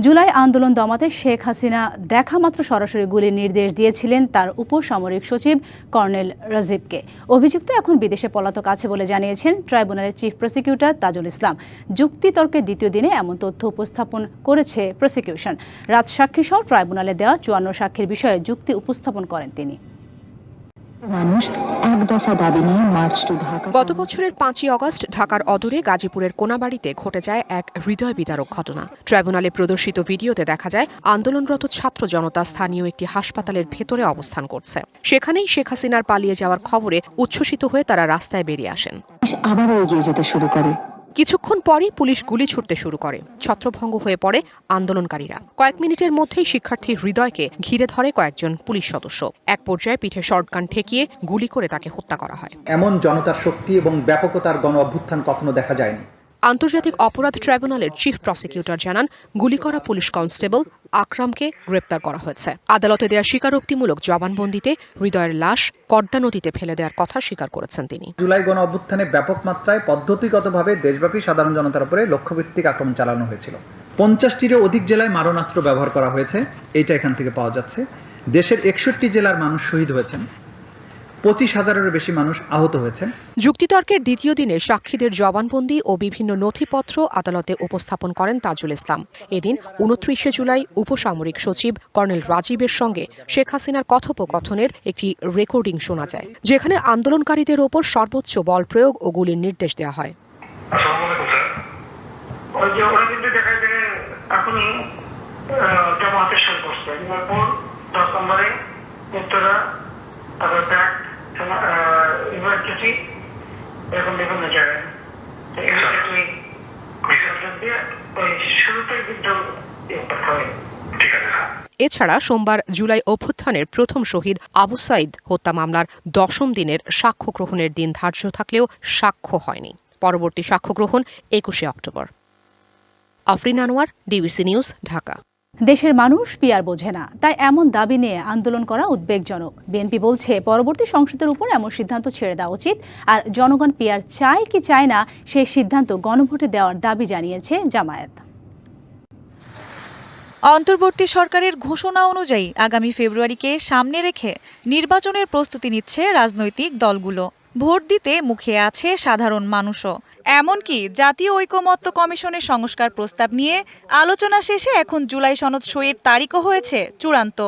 জুলাই আন্দোলন দমাতে শেখ হাসিনা দেখামাত্র সরাসরি গুলির নির্দেশ দিয়েছিলেন তার উপসামরিক সচিব কর্নেল রাজীবকে। অভিযুক্ত এখন বিদেশে পলাতক আছে বলে জানিয়েছেন ট্রাইব্যুনালের চিফ প্রসিকিউটর তাজুল ইসলাম। যুক্তিতর্কের দ্বিতীয় দিনে এমন তথ্য উপস্থাপন করেছে প্রসিকিউশন। রাজসাক্ষী সহ ট্রাইব্যুনালে দেওয়া 54 সাক্ষীর বিষয়ে যুক্তি উপস্থাপন করেন তিনি। গত বছরের 5ই আগস্ট ঢাকার অদূরে গাজীপুরের কোনাবাড়িতে ঘটে যায় এক হৃদয় বিদারক ঘটনা। ট্রাইব্যুনালে প্রদর্শিত ভিডিওতে দেখা যায় আন্দোলনরত ছাত্র জনতা স্থানীয় একটি হাসপাতালের ভেতরে অবস্থান করছে। সেখানেই শেখ হাসিনার পালিয়ে যাওয়ার খবরে উচ্ছ্বসিত হয়ে তারা রাস্তায় বেরিয়ে আসেন। আবারও এগিয়ে যেতে শুরু করে। কিছুক্ষণ পরই পুলিশ গুলি ছুড়তে শুরু করে। ছত্রভঙ্গ হয়ে পড়ে আন্দোলনকারীরা। কয়েক মিনিটের মধ্যেই শিক্ষার্থীর হৃদয়কে ঘিরে ধরে কয়েকজন পুলিশ সদস্য। এক পর্যায়ে পিঠে শর্টগান ঠেকিয়ে গুলি করে তাকে হত্যা করা হয়। এমন জনতার শক্তি এবং ব্যাপকতার গণ অভ্যুত্থান কখনো দেখা যায়নি। আন্তর্জাতিক অপরাধ ট্রাইব্যুনালের চিফ প্রসিকিউটর জানান, গুলি করা পুলিশ কনস্টেবল আকরামকে গ্রেপ্তার করা হয়েছে। আদালতে দেয়া স্বীকারোক্তিমূলক জবানবন্দিতে হৃদয়ের লাশ কড্ডা নদীতে ফেলে দেওয়ার কথা স্বীকার করেছেন তিনি। জুলাই গণ অভ্যুত্থানে ব্যাপক মাত্রায় পদ্ধতিগতভাবে দেশব্যাপী সাধারণ জনতার উপরে লক্ষ্যভিত্তিক আক্রমণ চালানো হয়েছিল। 50টিরও অধিক জেলায় মারণাস্ত্র ব্যবহার করা হয়েছে, এটা এখান থেকে পাওয়া যাচ্ছে। দেশের 61 জেলার মানুষ শহীদ হয়েছেন, 25,000-এরও বেশি মানুষ আহত হয়েছেন। যুক্তিতর্কের দ্বিতীয় দিনে সাক্ষীদের জবানবন্দি ও বিভিন্ন নথিপত্র আদালতে উপস্থাপন করেন তাজুল ইসলাম। এদিন 29 জুলাই উপসামরিক সচিব কর্নেল রাজীবের সঙ্গে শেখ হাসিনার কথোপকথনের একটি রেকর্ডিং শোনা যায়, যেখানে আন্দোলনকারীদের ওপর সর্বোচ্চ বল প্রয়োগ ও গুলির নির্দেশ দেওয়া হয়। ইউনিভার্সিটি এরকম বিভিন্ন জায়গায় ওই শুরুতে কিন্তু এছাড়া সোমবার জুলাই অভ্যুত্থানের প্রথম শহীদ আবু সাইদ হত্যা মামলার 10ম দিনের সাক্ষ্য গ্রহণের দিন ধার্য থাকলেও সাক্ষ্য হয়নি। পরবর্তী সাক্ষ্য গ্রহণ 21 October. Afrin Anwar, DBC news, Dhaka. দেশের মানুষ পিয়ার বোঝে না, তাই এমন দাবি নিয়ে আন্দোলন করা উদ্বেগজনক। বিএনপি বলছে পরবর্তী সংসদের উপর এমন সিদ্ধান্ত ছেড়ে দেওয়া উচিত, আর জনগণ পিয়ার চায় কি চায় না সেই সিদ্ধান্ত গণভোটে দেওয়ার দাবি জানিয়েছে জামায়াত। অন্তর্বর্তী সরকারের ঘোষণা অনুযায়ী আগামী ফেব্রুয়ারিকে সামনে রেখে নির্বাচনের প্রস্তুতি নিচ্ছে রাজনৈতিক দলগুলো। ভোট দিতে মুখিয়ে আছে সাধারণ মানুষও। এমনকি জাতীয় ঐকমত্য কমিশনের সংস্কার প্রস্তাব নিয়ে আলোচনা শেষে এখন জুলাই সনদ সইয়ের তারিখও হয়েছে চূড়ান্ত।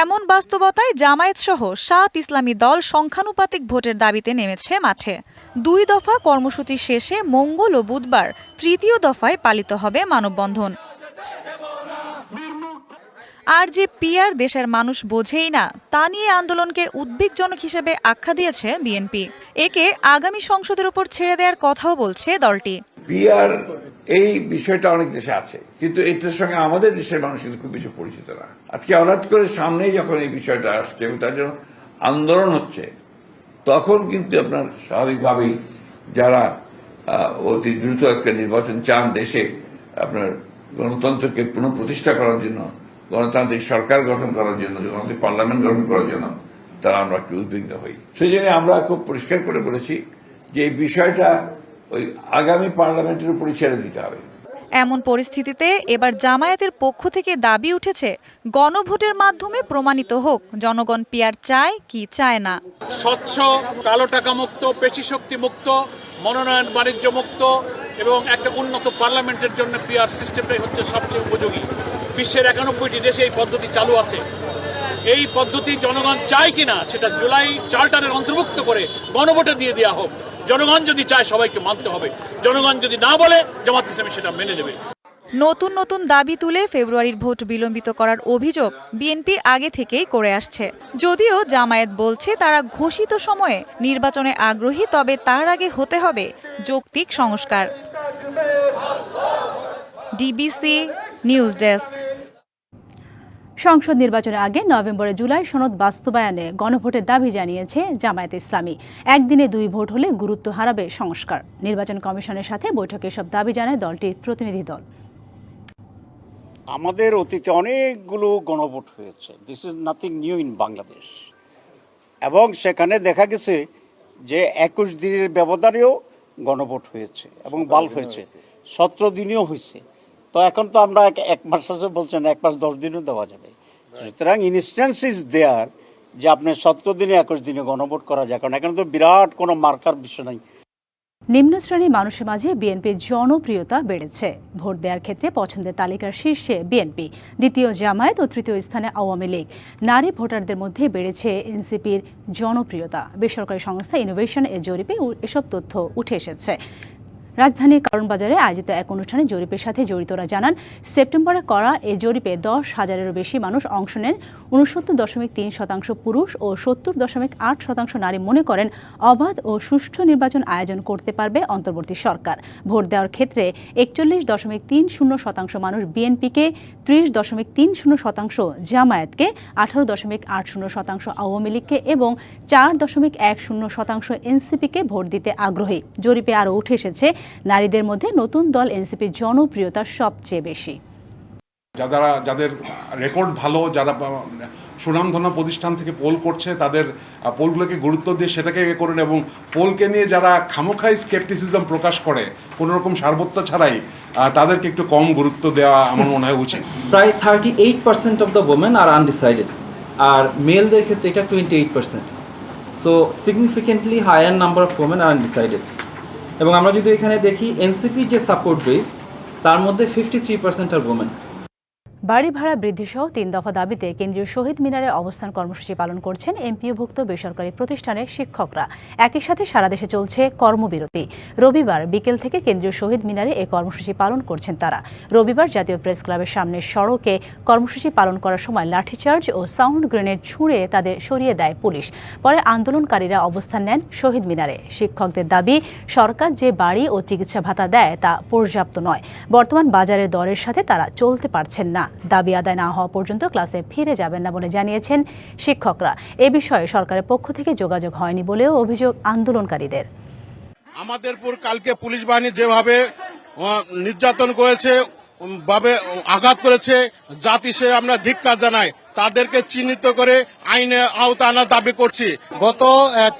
এমন বাস্তবতায় জামায়াত সহ 7 ইসলামী দল সংখ্যানুপাতিক ভোটের দাবিতে নেমেছে মাঠে। 2 দফা কর্মসূচি শেষে মঙ্গল ও বুধবার 3য় দফায় পালিত হবে মানববন্ধন। আর যে পিয়ার দেশের মানুষ বোঝেই না, তা নিয়ে আন্দোলনকে উদ্বেগজনক হিসেবে আখ্যা দিয়েছে বিএনপি। একে আগামী সংসদের উপর ছেড়ে দেওয়ার কথাও বলছে দলটি। পিয়ার এই বিষয়টা অনেক দেশে আছে, কিন্তু এটার সঙ্গে আমাদের দেশের মানুষ কিন্তু খুব বেশি পরিচিত না। আজকে হঠাৎ করে সামনেই যখন এই বিষয়টা আসছে এবং তার জন্য আন্দোলন হচ্ছে, তখন কিন্তু আপনার স্বাভাবিকভাবেই যারা অতি দ্রুত একটা নির্বাচন চান দেশে, আপনার গণতন্ত্রকে পুনঃপ্রতিষ্ঠা করার জন্য, গণতান্ত্রিক সরকার গঠন করার জন্য, গণতান্ত্রিক পার্লামেন্ট গঠন করার জন্য, তারা আমরা একটু উদ্বিগ্ন হই। সেই জন্য আমরা খুব পরিষ্কার করে বলেছি যে এই বিষয়টা ওই আগামী পার্লামেন্টের উপরই ছেড়ে দিতে হবে। এমন পরিস্থিতিতে এবার জামায়াতের পক্ষ থেকে দাবি উঠেছে গণভোটের মাধ্যমে প্রমাণিত হোক জনগণ পিয়ার চায় কি চায় না। স্বচ্ছ, কালো টাকা মুক্ত, পেশি শক্তি মুক্ত, মনোনয়ন বাণিজ্য মুক্ত এবং একটা উন্নত পার্লামেন্টের জন্য পিয়ার সিস্টেমটাই হচ্ছে সবচেয়ে উপযোগী। বিশ্বের 91টি দেশে এই পদ্ধতি চালু আছে। এই পদ্ধতি জনগণ চায় কিনা সেটা জুলাই চার্টারের অন্তর্ভুক্ত করে গণভোটে দিয়ে দেওয়া হোক। জনগণ যদি চায় সবাইকে মানতে হবে, জনগণ যদি না বলে জামাত ইসলামী সেটা মেনে নেবে। নতুন নতুন দাবি তুলে ফেব্রুয়ারির ভোট বিলম্বিত করার অভিযোগ বিএনপি আগে থেকেই করে আসছে। যদিও জামায়াত বলছে তারা ঘোষিত সময়ে নির্বাচনে আগ্রহী, তবে তার আগে হতে হবে যৌক্তিক সংস্কার। DBC news desk. সংসদ নির্বাচনের আগে নভেম্বরে জুলাই সনদ বাস্তবায়নে গণভোটের দাবি জানিয়েছে জামায়াত ইসলামী। একদিনে 2 ভোট হলে গুরুত্ব হারাবে সংস্কার। নির্বাচন কমিশনের সাথে বৈঠকে সব দাবি জানায় দলটির প্রতিনিধি দল। আমাদের অতীতে অনেকগুলো গণভোট হয়েছে, this is nothing new in Bangladesh, এবং সেখানে দেখা গেছে যে 21 দিনের ব্যবধানেও গণভোট হয়েছে এবং বাল হয়েছে, 17 দিনেও হয়েছে। তো এখন তো আমরা 1 মাস আছে বলছেন, 1 মাস 10 দিনও দেওয়া যাবে। সুতরাং ইনস্ট্যান্স ইজ দেয়ার যে আপনি 17 দিনে 21 দিনে গণভোট করা যায়, কারণ এখানে তো বিরাট কোনো মার্কার বিষয় নাই। নিম্ন শ্রেণীর মানুষের মাঝে বিএনপির জনপ্রিয়তা বেড়েছে। ভোট দেওয়ার ক্ষেত্রে পছন্দের তালিকার শীর্ষে বিএনপি, দ্বিতীয় জামায়াত ও তৃতীয় স্থানে আওয়ামী লীগ। নারী ভোটারদের মধ্যে বেড়েছে এনসিপির জনপ্রিয়তা। বেসরকারি সংস্থা ইনোভেশন এর জরিপে এসব তথ্য উঠে এসেছে। রাজধানীর কারণ বাজারে আয়োজিত এক অনুষ্ঠানে জরিপের সাথে জড়িতরা জানান, সেপ্টেম্বরে করা এই জরিপে 10,000-এরও বেশি মানুষ অংশ নেন। 69.3% পুরুষ ও 70.8% নারী মনে করেন অবাধ ও সুষ্ঠু নির্বাচন আয়োজন করতে পারবে অন্তর্বর্তী সরকার। ভোট দেওয়ার ক্ষেত্রে 41.30% মানুষ বিএনপিকে, 30.30% জামায়াতকে, 18.80% আওয়ামী লীগকে এবং 4.10% এনসিপিকে ভোট দিতে আগ্রহী। জরিপে আরও উঠে এসেছে, নারীদের মধ্যে নতুন দল এনসিপির জনপ্রিয়তা সবচেয়ে বেশি। যাদের রেকর্ড ভালো, যারা সুনামধন্য প্রতিষ্ঠান থেকে পোল করছে, তাদের পোলগুলোকে গুরুত্ব দিয়ে সেটাকে করেন, এবং পোলকে নিয়ে যারা খামোখাই স্কেপটিসিজম প্রকাশ করে কোনো রকম সার্বত্য ছাড়াই, তাদেরকে একটু কম গুরুত্ব দেওয়া আমার মনে হয় উচিত। প্রায় 38% of the women are undecided, আর মেলদের ক্ষেত্রে এটা 28%। So significantly higher number of women are undecided. এবং আমরা যদি এখানে দেখি এনসিপি যে সাপোর্ট বেস, তার মধ্যে 53% আর ওমেন। বাড়ি ভাড়া বৃদ্ধিসহ 3 দফা দাবিতে কেন্দ্রীয় শহীদ মিনারে অবস্থান কর্মসূচি পালন করছেন এমপিওভুক্ত বেসরকারি প্রতিষ্ঠানের শিক্ষকরা। একই সাথে সারা দেশে চলছে কর্মবিরতি। রবিবার বিকেল থেকে কেন্দ্রীয় শহীদ মিনারে এই কর্মসূচি পালন করছেন তারা। রবিবার জাতীয় প্রেস ক্লাবের সামনের সড়কে কর্মসূচি পালন করার সময় লাঠিচার্জ ও সাউন্ড গ্রেনেড ছুঁড়ে তাদের সরিয়ে দেয় পুলিশ। পরে আন্দোলনকারীরা অবস্থান নেন শহীদ মিনারে। শিক্ষকদের দাবি, সরকার যে বাড়ি ও চিকিৎসা ভাতা দেয় তা পর্যাপ্ত নয়। বর্তমান বাজারের দরের সাথে তারা চলতে পারছেন না। দাবি আদায় না হওয়া পর্যন্ত ক্লাসে ফিরে যাবেন না বলে জানিয়েছেন শিক্ষকরা। এ বিষয়ে সরকারের পক্ষ থেকে যোগাযোগ হয়নি বলেও অভিযোগ আন্দোলনকারীদের। আমাদেরপুর কালকে পুলিশ বাহিনী যেভাবে নির্যাতন করেছে, আঘাত করেছে, জাতি সে আমরা ধিক্কার জানাই। তাদেরকে চিহ্নিত করে আইনে আওতা আনার দাবি করছি। গত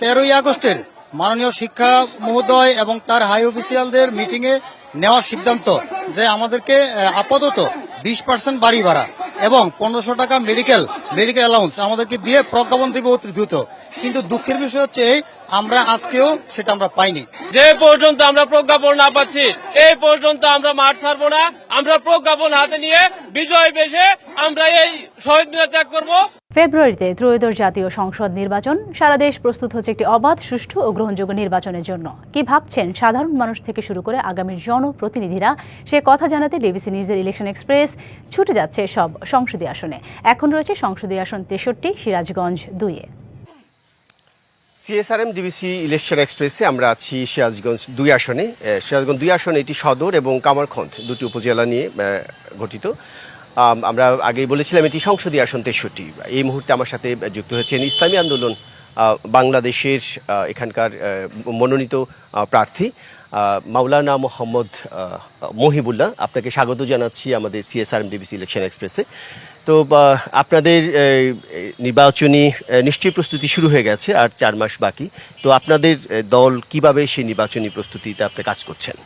13ই আগস্টের মাননীয় শিক্ষা মহোদয় এবং তার হাই অফিসিয়ালদের মিটিংয়ে নেওয়া সিদ্ধান্ত যে আমাদেরকে আপাতত 20% বাড়ি ভাড়া এবং 1500 টাকা মেডিকেল অ্যালাউন্স আমাদেরকে দিয়ে প্রজ্ঞাপন দেবে অতি দ্রুত। কিন্তু দুঃখের বিষয় হচ্ছে আমরা আজকেও সেটা আমরা পাইনি। যে পর্যন্ত আমরা প্রজ্ঞাপন না পাচ্ছি এই পর্যন্ত আমরা মাঠ ছাড়বো না। আমরা প্রজ্ঞাপন হাতে নিয়ে বিজয় বেশে আমরা এই শহীদ মিনার ত্যাগ করব। ফেব্রুয়ারিতে ত্রয়োদশ জাতীয় সংসদ নির্বাচন। সারা দেশ প্রস্তুত হচ্ছে একটি অবাধ, সুষ্ঠু ও গ্রহণযোগ্য নির্বাচনের জন্য। কি ভাবছেন সাধারণ মানুষ থেকে শুরু করে আগামীর জনপ্রতিনিধিরা, সে কথা জানাতে ডিবিসি নিউজের ইলেকশন এক্সপ্রেস ছুটে যাচ্ছে সব সংসদীয় আসনে। এখন রয়েছে সংসদীয় আসন 63, সিরাজগঞ্জ 2-এ। সিএসআরএম ডিবিসি ইলেকশন এক্সপ্রেসে আমরা আছি সিরাজগঞ্জ 2 আসনে। সিরাজগঞ্জ 2 আসনে এটি সদর এবং কামারখন্দ দুটি উপজেলা নিয়ে গঠিত। আমরা আগেই বলেছিলাম এটি সংসদীয় আসন 63। এই মুহূর্তে আমার সাথে যুক্ত হয়েছেন ইসলামী আন্দোলন বাংলাদেশের এখানকার মনোনীত প্রার্থী মাওলানা মোহাম্মদ মহিবুল্লাহ। আপনাকে স্বাগত জানাচ্ছি আমাদের সিএসআরএম ডিবিসি ইলেকশন এক্সপ্রেসে। তো আপনাদের নির্বাচনী নিশ্চয়ই প্রস্তুতি শুরু হয়ে গেছে, আর 4 মাস বাকি। তো আপনাদের দল কিভাবে সেই নির্বাচনী প্রস্তুতিতে আপনি কাজ করছেন?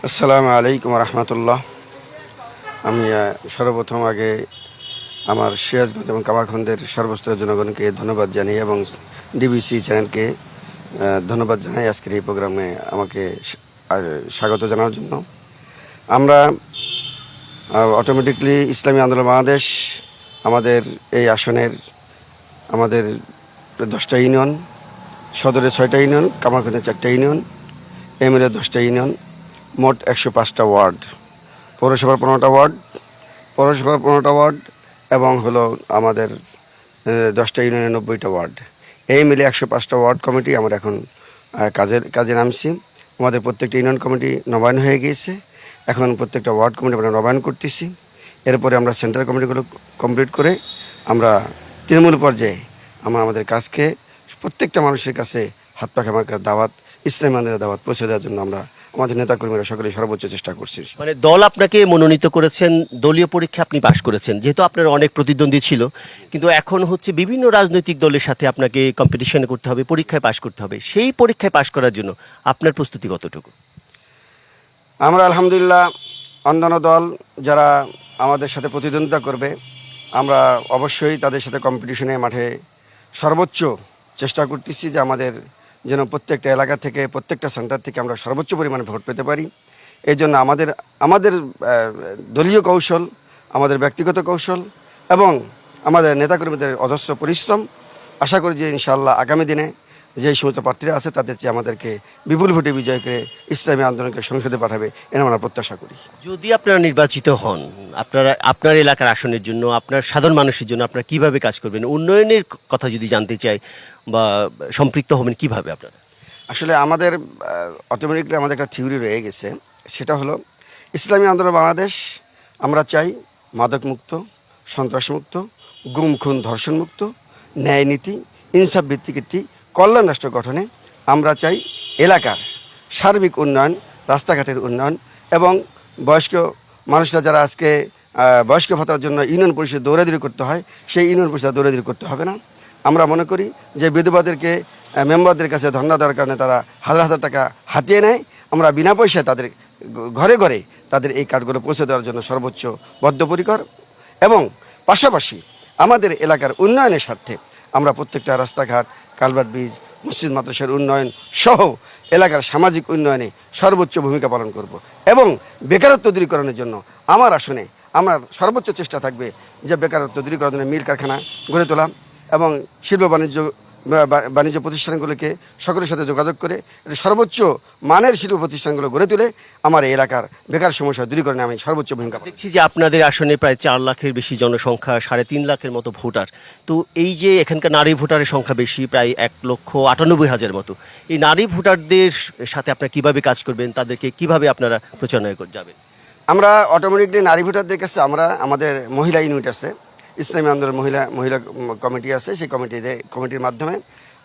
আসসালামু আলাইকুম রহমতুল্লাহ। আমি সর্বপ্রথম আগে আমার সিরাজগঞ্জ এবং কামারখন্দের সর্বস্তরের জনগণকে ধন্যবাদ জানাই এবং ডিবিসি চ্যানেলকে ধন্যবাদ জানাই আজকের এই প্রোগ্রামে আমাকে স্বাগত জানার জন্য। আমরা অটোমেটিকলি ইসলামী আন্দোলন বাংলাদেশ আমাদের এই আসনের আমাদের 10টা ইউনিয়ন, সদরে 6টা ইউনিয়ন, কামারখন্দে 4টা ইউনিয়ন, এমএলএ 10টা ইউনিয়ন, মোট 105টা ওয়ার্ড, পৌরসভার 15টা ওয়ার্ড এবং হলো আমাদের 10টা ইউনিয়নের 90টা ওয়ার্ড। এই মিলে 105টা ওয়ার্ড কমিটি আমরা এখন কাজে নামছি। আমাদের প্রত্যেকটা ইউনিয়ন কমিটি নবায়ন হয়ে গিয়েছে। এখন প্রত্যেকটা ওয়ার্ড কমিটি আমরা নবায়ন করতেছি। এরপরে আমরা সেন্ট্রাল কমিটিগুলো কমপ্লিট করে আমরা তৃণমূল পর্যায়ে আমাদের কাজকে প্রত্যেকটা মানুষের কাছে হাত পাখা মার্কার দাওয়াত, ইসলামী আন্দোলনের দাওয়াত পৌঁছে দেওয়ার জন্য আমরা আমাদের নেতাকর্মীরা সকলে সর্বোচ্চ চেষ্টা করছি। মানে দল আপনাকে মনোনীত করেছেন, দলীয় পরীক্ষা আপনি পাশ করেছেন, যেহেতু আপনার অনেক প্রতিদ্বন্দ্বী ছিল, কিন্তু এখন হচ্ছে বিভিন্ন রাজনৈতিক দলের সাথে আপনাকে কম্পিটিশন করতে হবে, পরীক্ষায় পাশ করতে হবে। সেই পরীক্ষায় পাশ করার জন্য আপনার প্রস্তুতি কতটুকু? আমরা আলহামদুলিল্লাহ অন্যান্য দল যারা আমাদের সাথে প্রতিদ্বন্দ্বিতা করবে আমরা অবশ্যই তাদের সাথে কম্পিটিশনে মাঠে সর্বোচ্চ চেষ্টা করতেছি যে আমাদের যেন প্রত্যেকটা এলাকা থেকে, প্রত্যেকটা সেন্টার থেকে আমরা সর্বোচ্চ পরিমাণে ভোট পেতে পারি। এই জন্য আমাদের দলীয় কৌশল, আমাদের ব্যক্তিগত কৌশল এবং আমাদের নেতাকর্মীদের অজস্র পরিশ্রম, আশা করি যে ইনশাআল্লাহ আগামী দিনে যে সমস্ত প্রার্থীরা আছে তাদের চেয়ে আমাদেরকে বিপুল ভোটে বিজয় করে ইসলামী আন্দোলনকে সংসদে পাঠাবে এটা আমরা প্রত্যাশা করি। যদি আপনারা নির্বাচিত হন, আপনার এলাকার আসনের জন্য, আপনার সাধারণ মানুষের জন্য আপনারা কিভাবে কাজ করবেন? উন্নয়নের কথা যদি জানতে চাই বা সম্পৃক্ত হবেন কিভাবে আপনারা? আসলে আমাদের অটোমেটিকলি আমাদের একটা থিওরি রয়ে গেছে, সেটা হলো ইসলামী আন্দোলন বাংলাদেশ আমরা চাই মাদকমুক্ত, সন্ত্রাসমুক্ত, গুম খুন ধর্ষণমুক্ত, ন্যায় নীতি, ইনসাফ ভিত্তিক একটি কল্যাণ রাষ্ট্র গঠনে। আমরা চাই এলাকার সার্বিক উন্নয়ন, রাস্তাঘাটের উন্নয়ন এবং বয়স্ক মানুষরা যারা আজকে বয়স্ক ভাতার জন্য ইউনিয়ন পরিষদ দৌড়াদৌড়ি করতে হয়, সেই ইউনিয়ন পরিষদ দৌড়াদৌড়ি করতে হবে না। আমরা মনে করি যে বিধবাদেরকে মেম্বারদের কাছে ধর্ণা দেওয়ার কারণে তারা হাজার হাজার টাকা হাতিয়ে নেয়, আমরা বিনা পয়সায় তাদের ঘরে ঘরে তাদের এই কার্ডগুলো পৌঁছে দেওয়ার জন্য সর্বোচ্চ বদ্ধপরিকর। এবং পাশাপাশি আমাদের এলাকার উন্নয়নের স্বার্থে আমরা প্রত্যেকটা রাস্তাঘাট, কালভার্ট ব্রিজ, মসজিদ মাদ্রাসার উন্নয়ন সহ এলাকার সামাজিক উন্নয়নে সর্বোচ্চ ভূমিকা পালন করব এবং বেকারত্ব দূরীকরণের জন্য আমার আসনে আমার সর্বোচ্চ চেষ্টা থাকবে যে বেকারত্ব দূরীকরণে মিল কারখানা গড়ে তোলা এবং শিল্প বাণিজ্য প্রতিষ্ঠানগুলোকে সকলের সাথে যোগাযোগ করে সর্বোচ্চ মানের শিল্প প্রতিষ্ঠানগুলো গড়ে তুলে আমার এই এলাকার বেকার সমস্যা দূরীকরণে আমি সর্বোচ্চ ভূমিকা দেখছি যে আপনাদের আসনে প্রায় 4 লাখের বেশি জনসংখ্যা, 3.5 লাখের মতো ভোটার। তো এই যে এখানকার নারী ভোটারের সংখ্যা বেশি, প্রায় 1,98,000 মতো, এই নারী ভোটারদের সাথে আপনারা কিভাবে কাজ করবেন, তাদেরকে কিভাবে আপনারা প্রচারণা করে যাবেন? আমরা অটোমেটিকলি নারী ভোটারদের কাছে আমরা আমাদের মহিলা ইউনিট আছে, ইসলামী আন্দোলন মহিলা কমিটি আছে, সেই কমিটির মাধ্যমে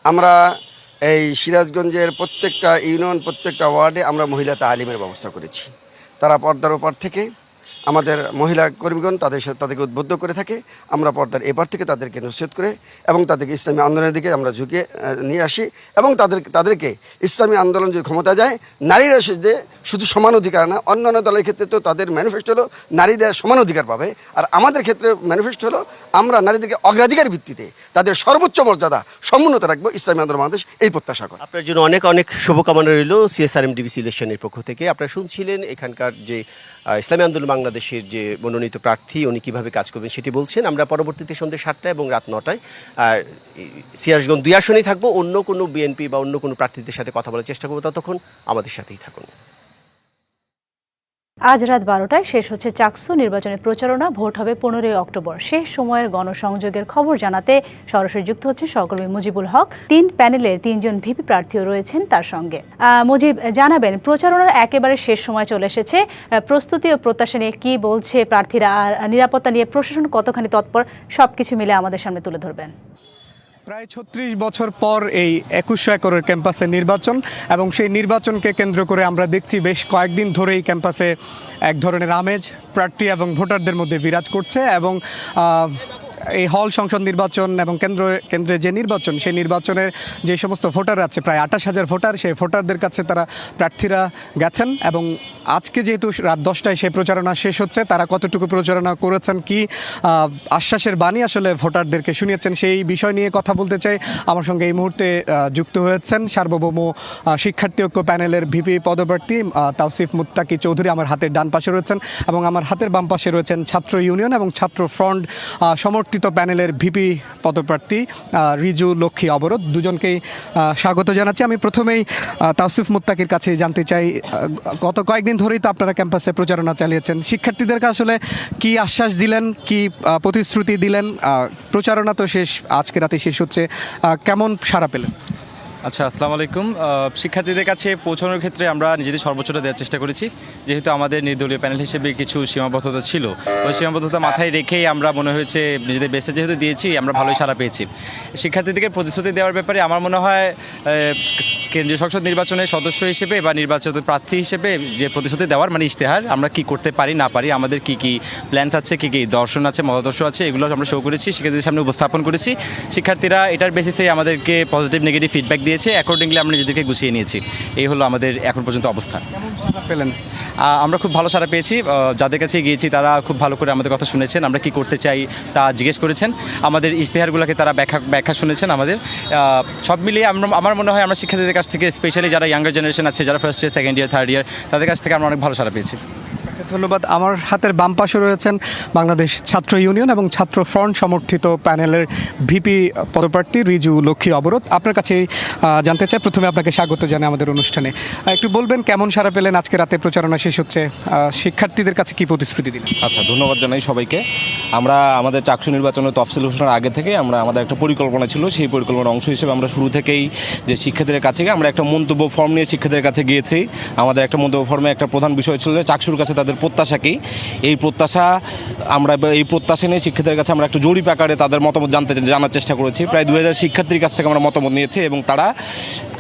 আমরা এই সিরাজগঞ্জের প্রত্যেকটা ইউনিয়ন প্রত্যেকটা ওয়ার্ডে আমরা মহিলা তালিমের ব্যবস্থা করেছি। তারা পর্দার ওপার থেকে আমাদের মহিলা কর্মীগণ তাদেরকে উদ্বুদ্ধ করে থাকে, আমরা পর্দার এপার থেকে তাদেরকে নসিহত করে এবং তাদেরকে ইসলামী আন্দোলনের দিকে আমরা ঝুঁকিয়ে নিয়ে আসি এবং তাদেরকে ইসলামী আন্দোলন যদি ক্ষমতা যায়, নারীরা যে শুধু সমান অধিকার না, অন্যান্য দলের ক্ষেত্রে তো তাদের ম্যানিফেস্টো হলো নারীরা সমান অধিকার পাবে, আর আমাদের ক্ষেত্রে ম্যানিফেস্টো হলো আমরা নারীদেরকে অগ্রাধিকার ভিত্তিতে তাদের সর্বোচ্চ মর্যাদা সমুন্নত রাখবো। ইসলামী আন্দোলন বাংলাদেশ এই প্রত্যাশা করে। আপনার জন্য অনেক অনেক শুভকামনা রইল CSRM ডিবিসি ইলেকশনের পক্ষ থেকে। আপনারা শুনছিলেন এখানকার যে ইসলামী আন্দোলন বাংলাদেশের যে মনোনীত প্রার্থী, উনি কীভাবে কাজ করবেন সেটি বলছেন। আমরা পরবর্তীতে সন্ধ্যে 7টায় এবং রাত 9টায় আর সিরাজগঞ্জ 2 আসনেই থাকবো। অন্য কোনো বিএনপি বা অন্য কোনো প্রার্থীদের সাথে কথা বলার চেষ্টা করবো, ততক্ষণ আমাদের সাথেই থাকুন। আজ রাত 12টায় শেষ হচ্ছে চাকসু নির্বাচনের প্রচারণা। ভোট হবে 15 অক্টোবর। শেষ সময়ের গণসংযোগের খবর জানাতে সরাসরি যুক্ত হচ্ছে সহকর্মী মুজিবুল হক। 3 প্যানেলের 3 জন ভিপি প্রার্থীও রয়েছেন তার সঙ্গে। মুজিব, জানাবেন প্রচারণার একেবারে শেষ সময় চলে এসেছে, প্রস্তুতি ও প্রত্যাশা নিয়ে কি বলছে প্রার্থীরা, আর নিরাপত্তা নিয়ে প্রশাসন কতখানি তৎপর, সবকিছু মিলে আমাদের সামনে তুলে ধরবেন। প্রায় 36 বছর পর এই 2100 একরের ক্যাম্পাসের নির্বাচন, এবং সেই নির্বাচনকে কেন্দ্র করে আমরা দেখছি বেশ কয়েকদিন ধরেই ক্যাম্পাসে এক ধরনের আমেজ প্রার্থী এবং ভোটারদের মধ্যে বিরাজ করছে। এবং এই হল সংসদ নির্বাচন এবং কেন্দ্রে যে নির্বাচন, সেই নির্বাচনের যে সমস্ত ভোটার আছে প্রায় 28,000 ভোটার, সেই ভোটারদের কাছে তারা প্রার্থীরা গেছেন। এবং আজকে যেহেতু রাত 10টায় সেই প্রচারণা শেষ হচ্ছে, তারা কতটুকু প্রচারণা করেছেন, কি আশ্বাসের বাণী আসলে ভোটারদেরকে শুনিয়েছেন, সেই বিষয় নিয়ে কথা বলতে চাই। আমার সঙ্গে এই মুহূর্তে যুক্ত হয়েছেন সার্বভৌম শিক্ষার্থী ঐক্য প্যানেলের ভিপি পদপ্রার্থী তাওসিফ মুত্তাকি চৌধুরী, আমার হাতের ডান পাশে রয়েছেন, এবং আমার হাতের বাম পাশে রয়েছেন ছাত্র ইউনিয়ন এবং ছাত্র ফ্রন্ট সমর্থিত প্যানেলের ভিপি পদপ্রার্থী রিজু লক্ষ্মী অবরোধ। দুজনকেই স্বাগত জানাচ্ছি। আমি প্রথমেই তাওসিফ মুত্তাকির কাছে জানতে চাই, গত কয়েকদিন ধরেই তো আপনারা ক্যাম্পাসে প্রচারণা চালিয়েছেন, শিক্ষার্থীদেরকে আসলে কি আশ্বাস দিলেন, কি প্রতিশ্রুতি দিলেন? প্রচারণা তো শেষ, আজকে রাতে শেষ হচ্ছে, কেমন সাড়া পেলেন? আচ্ছা, আসসালামু আলাইকুম। শিক্ষার্থীদের কাছে পৌঁছানোর ক্ষেত্রে আমরা নিজেদের সর্বোচ্চটা দেওয়ার চেষ্টা করেছি, যেহেতু আমাদের নির্দলীয় প্যানেল হিসেবে কিছু সীমাবদ্ধতা ছিল। ওই সীমাবদ্ধতা মাথায় রেখেই আমরা মনে হয়েছে নিজেদের বেস্টটা যেহেতু দিয়েছি, আমরা ভালোই সাড়া পেয়েছি। শিক্ষার্থীদেরকে প্রতিশ্রুতি দেওয়ার ব্যাপারে আমার মনে হয় কেন্দ্রীয় সংসদ নির্বাচনের সদস্য হিসেবে বা নির্বাচিত প্রার্থী হিসেবে যে প্রতিশ্রুতি দেওয়ার মানে ইশতেহার, আমরা কি করতে পারি না পারি, আমাদের কি কি প্ল্যানস আছে, কি কি দর্শন আছে, মতাদর্শ আছে, এগুলো আমরা শো করেছি, শিক্ষার্থীদের সামনে উপস্থাপন করেছি। শিক্ষার্থীরা এটার বেসিসে আমাদেরকে পজিটিভ নেগেটিভ ফিডব্যাক দিয়েছে, অ্যাকর্ডিংলি আমরা নিজেদেরকে গুছিয়ে নিয়েছি। এই হলো আমাদের এখন পর্যন্ত অবস্থা। পেলেন? আমরা খুব ভালো সাড়া পেয়েছি। যাদের কাছে গিয়েছি তারা খুব ভালো করে আমাদের কথা শুনেছেন, আমরা কি করতে চাই তা জিজ্ঞেস করেছেন, আমাদের ইশতেহারগুলোকে তারা ব্যাখ্যা শুনেছেন। আমাদের সব মিলিয়ে আমার মনে হয় আমরা শিক্ষার্থীদের কাছ থেকে, স্পেশালি যারা ইয়াঙ্গার জেনারেশন আছে, যারা first year, second year, third year, তাদের কাছ থেকে আমরা অনেক ভালো সাড়া পেয়েছি। ধন্যবাদ। আমার হাতের বাম পাশে রয়েছেন বাংলাদেশ ছাত্র ইউনিয়ন এবং ছাত্র ফ্রন্ট সমর্থিত প্যানেলের ভিপি পদপ্রার্থী রিজু লক্ষ্মী অবরোধ। আপনার কাছে জানতে চাই, প্রথমে আপনাকে স্বাগত জানাই আমাদের অনুষ্ঠানে। একটু বলবেন কেমন সাড়া পেলেন? আজকে রাতে প্রচারণা শেষ হচ্ছে, শিক্ষার্থীদের কাছে কি প্রতিশ্রুতি দিলেন? আচ্ছা, ধন্যবাদ জানাই সবাইকে। আমরা আমাদের চাকসু নির্বাচনের তফসিল ঘোষণার আগে থেকে আমাদের একটা পরিকল্পনা ছিল, সেই পরিকল্পনার অংশ হিসেবে আমরা শুরু থেকেই যে শিক্ষার্থীদের কাছে আমরা একটা মন্তব্য ফর্ম নিয়ে শিক্ষার্থীদের কাছে গিয়েছি। আমাদের একটা মন্তব্য ফর্মে একটা প্রধান বিষয় ছিল চাকসুর কাছে তাদের প্রত্যাশা কি। এই প্রত্যাশা নিয়ে শিক্ষার্থীদের কাছে আমরা একটা জরিপ আকারে তাদের মতামত জানার চেষ্টা করেছি। প্রায় 2000 শিক্ষার্থীর কাছ থেকে আমরা মতামত নিয়েছি এবং তারা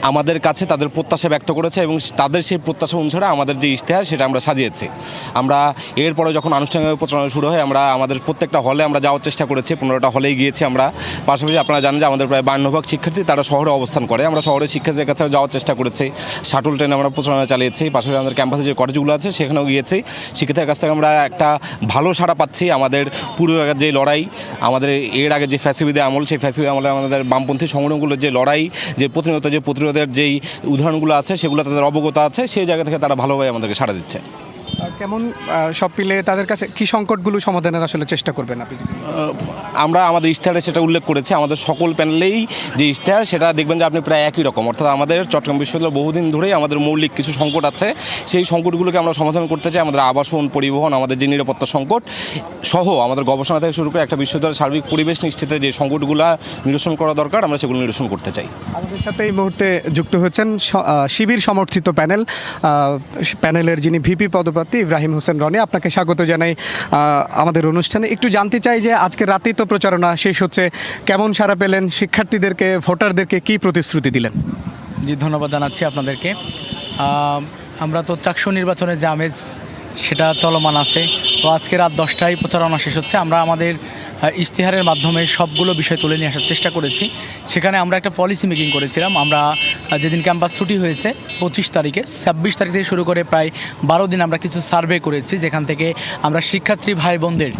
আমাদের কাছে তাদের প্রত্যাশা ব্যক্ত করেছে এবং তাদের সেই প্রত্যাশা অনুসারে আমাদের যে ইশতেহার সেটা আমরা সাজিয়েছি। আমরা এরপরে যখন আনুষ্ঠানিকভাবে প্রচারণা শুরু হয়, আমরা আমাদের প্রত্যেকটা হলে আমরা যাওয়ার চেষ্টা করেছি, 15টা হলেই গিয়েছি আমরা। পাশাপাশি আপনারা জানেন যে আমাদের প্রায় 52% শিক্ষার্থী তারা শহরে অবস্থান করে, আমরা শহরের শিক্ষার্থীদের কাছে যাওয়ার চেষ্টা করেছি, শাটল ট্রেনে আমরা প্রচারণা চালিয়েছি। পাশাপাশি আমাদের ক্যাম্পাসে যে কলেজগুলো আছে সেখানেও গিয়েছি, শিক্ষার্থীদের কাছ থেকে আমরা একটা ভালো সাড়া পাচ্ছি। আমাদের পূর্বের যে লড়াই, আমাদের এর আগে যে ফ্যাসিবাদী আমল, সেই ফ্যাসিবাদী আমলে আমাদের বামপন্থী সংগঠনগুলোর যে লড়াই, যে প্রতিরোধের যেই উদাহরণগুলো আছে সেগুলো তাদের অবগত আছে, সেই জায়গা থেকে তারা ভালোভাবে আমাদেরকে সাড়া দিচ্ছে। কেমন সব মিলে তাদের কাছে কি সংকটগুলো সমাধানের আসলে চেষ্টা করবেন আপনি? আমরা আমাদের ইশতেহারে সেটা উল্লেখ করেছি, আমাদের সকল প্যানেলেই যে ইশতেহার সেটা দেখবেন যে আপনি প্রায় একই রকম, অর্থাৎ আমাদের চট্টগ্রাম বিশ্ববিদ্যালয় বহুদিন ধরেই আমাদের মৌলিক কিছু সংকট আছে, সেই সংকটগুলোকে আমরা সমাধান করতে চাই। আমাদের আবাসন, পরিবহন, আমাদের যে নিরাপত্তা সংকট সহ আমাদের গবেষণা থেকে শুরু করে একটা বিশ্ববিদ্যালয়ের সার্বিক পরিবেশ নিশ্চিতে যে সংকটগুলো নিরসন করা দরকার, আমরা সেগুলো নিরসন করতে চাই। আমাদের সাথে এই মুহূর্তে যুক্ত হচ্ছেন শিবির সমর্থিত প্যানেলের যিনি ভিপি পদপ্রার্থী ইব্রাহিম হোসেন রনি। আপনাকে স্বাগত জানাই আমাদের অনুষ্ঠানে। একটু জানতে চাই যে আজকে রাতেই তো প্রচারণা শেষ হচ্ছে, কেমন সাড়া পেলেন? শিক্ষার্থীদেরকে, ভোটারদেরকে কি প্রতিশ্রুতি দিলেন? জি, ধন্যবাদ জানাচ্ছি আপনাদেরকে। আমরা তো চাকসু নির্বাচনের যে আমেজ সেটা চলমান আছে, তো আজকে রাত 10টায় প্রচারণা শেষ হচ্ছে। আমরা আমাদের ইশতেহারের মাধ্যমে সবগুলো বিষয় তুলে নিয়ে আসার চেষ্টা করেছি। সেখানে আমরা একটা পলিসি মেকিং করেছিলাম। আমরা যেদিন ক্যাম্পাস ছুটি হয়েছে 25 তারিখে, 26 তারিখ থেকে শুরু করে প্রায় 12 দিন আমরা কিছু সার্ভে করেছি, যেখান থেকে আমরা শিক্ষার্থী ভাই বোনদের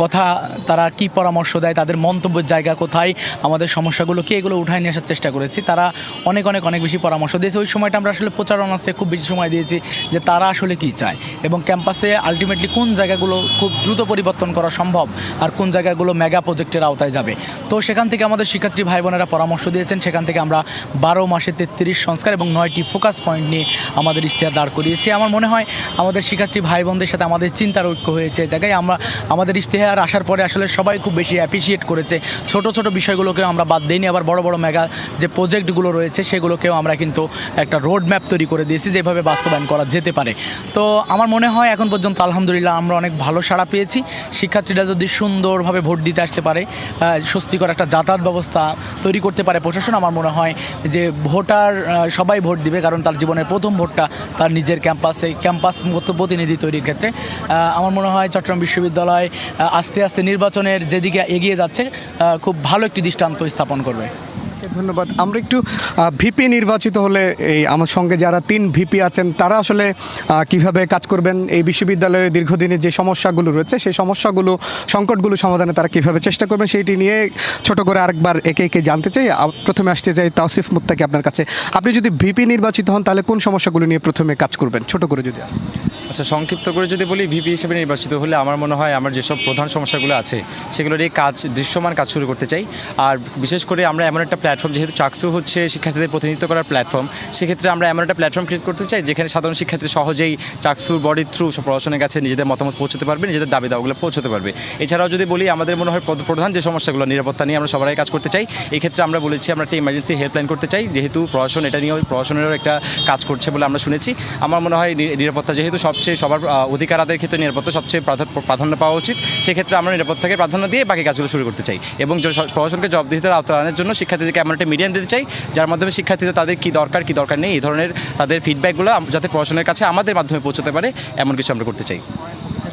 কথা, তারা কি পরামর্শ দেয়, তাদের মন্তব্যের জায়গা কোথায়, আমাদের সমস্যাগুলো কি, এগুলো উঠায় নিয়ে আসার চেষ্টা করেছি। তারা অনেক বেশি পরামর্শ দিয়েছে। ওই সময়টা আমরা আসলে প্রচারণাতে খুব বেশি সময় দিয়েছি যে তারা আসলে কি চায় এবং ক্যাম্পাসে আলটিমেটলি কোন জায়গাগুলো খুব দ্রুত পরিবর্তন করা সম্ভব আর কোন জায়গাগুলো মেগা প্রজেক্টের আওতায় যাবে। তো সেখান থেকে আমাদের শিক্ষার্থী ভাই বোনেরা পরামর্শ দিয়েছেন। সেখান থেকে আমরা 12 মাসে 33 সংস্কার এবং 9টি ফোকাস পয়েন্ট নিয়ে আমাদের ইশতেহার দাঁড় করিয়েছি। আমার মনে হয় আমাদের শিক্ষার্থী ভাই বোনদের সাথে আমাদের চিন্তার ঐক্য হয়েছে। জায়গায় আমরা আমাদের ইশতেহার আসার পরে আসলে সবাই খুব বেশি অ্যাপ্রিসিয়েট করেছে। ছোট ছোট বিষয়গুলোকেও আমরা বাদ দিইনি, আবার বড় বড় মেগা যে প্রজেক্টগুলো রয়েছে সেগুলোকেও আমরা কিন্তু একটা রোড ম্যাপ তৈরি করে দিয়েছি যেভাবে বাস্তবায়ন করা যেতে পারে। তো আমার মনে হয় এখন পর্যন্ত আলহামদুলিল্লাহ আমরা অনেক ভালো সাড়া পেয়েছি। শিক্ষার্থীরা যদি সুন্দরভাবে ভোট দিতে আসতে পারে, স্বস্তিকর একটা যাতায়াত ব্যবস্থা তৈরি করতে পারে প্রশাসন, আমার মনে হয় যে ভোটার সবাই ভোট দিবে, কারণ তার জীবনের প্রথম ভোটটা তার নিজের ক্যাম্পাস প্রতিনিধি তৈরির ক্ষেত্রে। আমার মনে হয় চট্টগ্রাম বিশ্ববিদ্যালয় আস্তে আস্তে নির্বাচনের যেদিকে এগিয়ে যাচ্ছে খুব ভালো একটি দৃষ্টান্ত স্থাপন করবে। ধন্যবাদ। আমরা একটু ভিপি নির্বাচিত হলে আমার সঙ্গে যারা 3 ভিপি আছেন তারা আসলে কিভাবে কাজ করবেন, এই বিশ্ববিদ্যালয়ের দীর্ঘদিনের যে সমস্যাগুলো রয়েছে সেই সমস্যাগুলো, সংকটগুলো সমাধানে তারা কিভাবে চেষ্টা করবেন সেইটি নিয়ে ছোট করে আরেকবার একে একে জানতে চাই। প্রথমে আসতে চাই তাওসিফ মুত্তাকি আপনার কাছে। আপনি যদি ভিপি নির্বাচিত হন তাহলে কোন সমস্যাগুলো নিয়ে প্রথমে কাজ করবেন, ছোট করে যদি? আচ্ছা, সংক্ষিপ্ত করে যদি বলি, ভিপি হিসেবে নির্বাচিত হলে আমার মনে হয় আমার যেসব প্রধান সমস্যাগুলো আছে সেগুলো নিয়ে দৃশ্যমান কাজ শুরু করতে চাই। আর বিশেষ করে আমরা এমন একটা প্ল্যাটফর্ম, যেহেতু চাকসু হচ্ছে শিক্ষার্থীদের প্রতিনিধিত্ব করার প্ল্যাটফর্ম, সেক্ষেত্রে আমরা এমন একটা প্ল্যাটফর্ম ক্রিয়েট করতে চাই যেখানে সাধারণ শিক্ষার্থী সহজেই চাকসুর বডির থ্রু প্রশাসনের কাছে নিজেদের মতামত পৌঁছতে পারবে, নিজেদের দাবি দাওয়াগুলো পৌঁছতে পারবে। এছাড়াও যদি বলি, আমাদের মনে হয় প্রধান যে সমস্যাগুলো, নিরাপত্তা নিয়ে আমরা সবাই কাজ করতে চাই। এই ক্ষেত্রে আমরা বলেছি আমরা একটা ইমার্জেন্সি হেল্পলাইন করতে চাই, যেহেতু প্রশাসন এটা নিয়েও প্রশাসনেরও একটা কাজ করছে বলে আমরা শুনেছি। আমার মনে হয় নিরাপত্তা যেহেতু সবার অধিকার আদায়ের ক্ষেত্রে নিরাপত্তা সবচেয়ে প্রাধান্য পাওয়া উচিত, সেক্ষেত্রে আমরা নিরাপত্তাকে প্রাধান্য দিয়ে বাকি কাজগুলো শুরু করতে চাই এবং প্রশাসনকে জবাবদিহিতার আওতায় আনার জন্য শিক্ষার্থীদেরকে এমন একটা মিডিয়াম দিতে চাই যার মাধ্যমে শিক্ষার্থীদের তাদের কী দরকার নেই এই ধরনের তাদের ফিডব্যাকগুলো যাতে প্রশাসনের কাছে আমাদের মাধ্যমে পৌঁছতে পারে, এমন কিছু আমরা করতে চাই।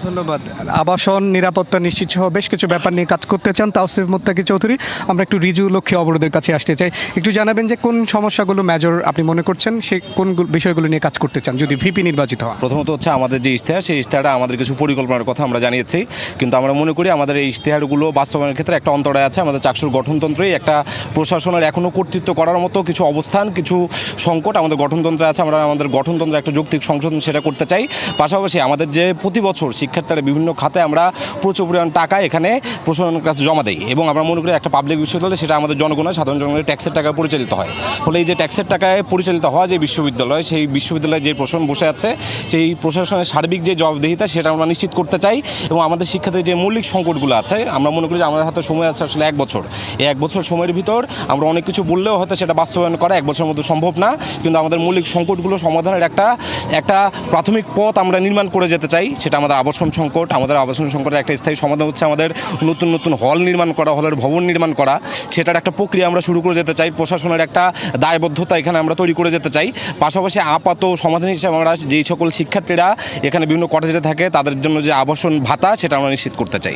ধন্যবাদ। আবাসন, নিরাপত্তা নিশ্চিত সহ বেশ কিছু ব্যাপার নিয়ে কাজ করতে চান তাওসিফ মুত্তাকি চৌধুরী। আমরা একটু রিজু লক্ষ্যে অবরোধের কাছে আসতে চাই। একটু জানাবেন যে কোন সমস্যাগুলো মেজর আপনি মনে করছেন, সে কোন বিষয়গুলো নিয়ে কাজ করতে চান যদি ভিপি নির্বাচিত হয়? প্রথমত হচ্ছে আমাদের যে ইশতেহার, সেই ইশতেহারটা আমাদের কিছু পরিকল্পনার কথা আমরা জানিয়েছি, কিন্তু আমরা মনে করি আমাদের এই ইশতেহারগুলো বাস্তবায়নের ক্ষেত্রে একটা অন্তরায় আছে। আমাদের চাকসুর গঠনতন্ত্রেই একটা প্রশাসনের এখনও কর্তৃত্ব করার মতো কিছু অবস্থান, কিছু সংকট আমাদের গঠনতন্ত্রে আছে। আমরা আমাদের গঠনতন্ত্রে একটা যৌক্তিক সংশোধন সেটা করতে চাই। পাশাপাশি আমাদের যে প্রতি বছর শিক্ষার্থীরা বিভিন্ন খাতে আমরা প্রচুর পরিমাণ টাকা এখানে প্রশাসনের কাছে জমা দেই এবং আমরা মনে করি একটা পাবলিক বিশ্ববিদ্যালয় সেটা আমাদের সাধারণ জনগণের ট্যাক্সের টাকায় পরিচালিত হয়। ফলে এই যে ট্যাক্সের টাকায় পরিচালিত হওয়া যে বিশ্ববিদ্যালয়, সেই বিশ্ববিদ্যালয়ে যে প্রশাসন বসে আছে সেই প্রশাসনের সার্বিক যে জবাবদিহিতা সেটা আমরা নিশ্চিত করতে চাই এবং আমাদের শিক্ষার্থীদের যে মৌলিক সংকটগুলো আছে আমরা মনে করি যে আমাদের হাতে সময় আছে আসলে 1 বছর। এই 1 বছর সময়ের ভিতর আমরা অনেক কিছু বললেও হয়তো সেটা বাস্তবায়ন করা 1 বছরের মধ্যে সম্ভব না, কিন্তু আমাদের মৌলিক সংকটগুলো সমাধানের একটা প্রাথমিক পথ আমরা নির্মাণ করে যেতে চাই। সেটা আমাদের আবাসন সংকট, আমাদের আবাসন সংকটের একটা স্থায়ী সমাধান হচ্ছে আমাদের নতুন হল নির্মাণ করা, হলের ভবন নির্মাণ করা, সেটার একটা প্রক্রিয়া আমরা শুরু করে যেতে চাই। প্রশাসনের একটা দায়বদ্ধতা এখানে আমরা তৈরি করে যেতে চাই। পাশাপাশি আপাতত সমাধান হিসেবে আমরা যেই সকল শিক্ষার্থীরা এখানে বিভিন্ন কটেজে থাকে তাদের জন্য যে আবাসন ভাতা সেটা আমরা নিশ্চিত করতে চাই।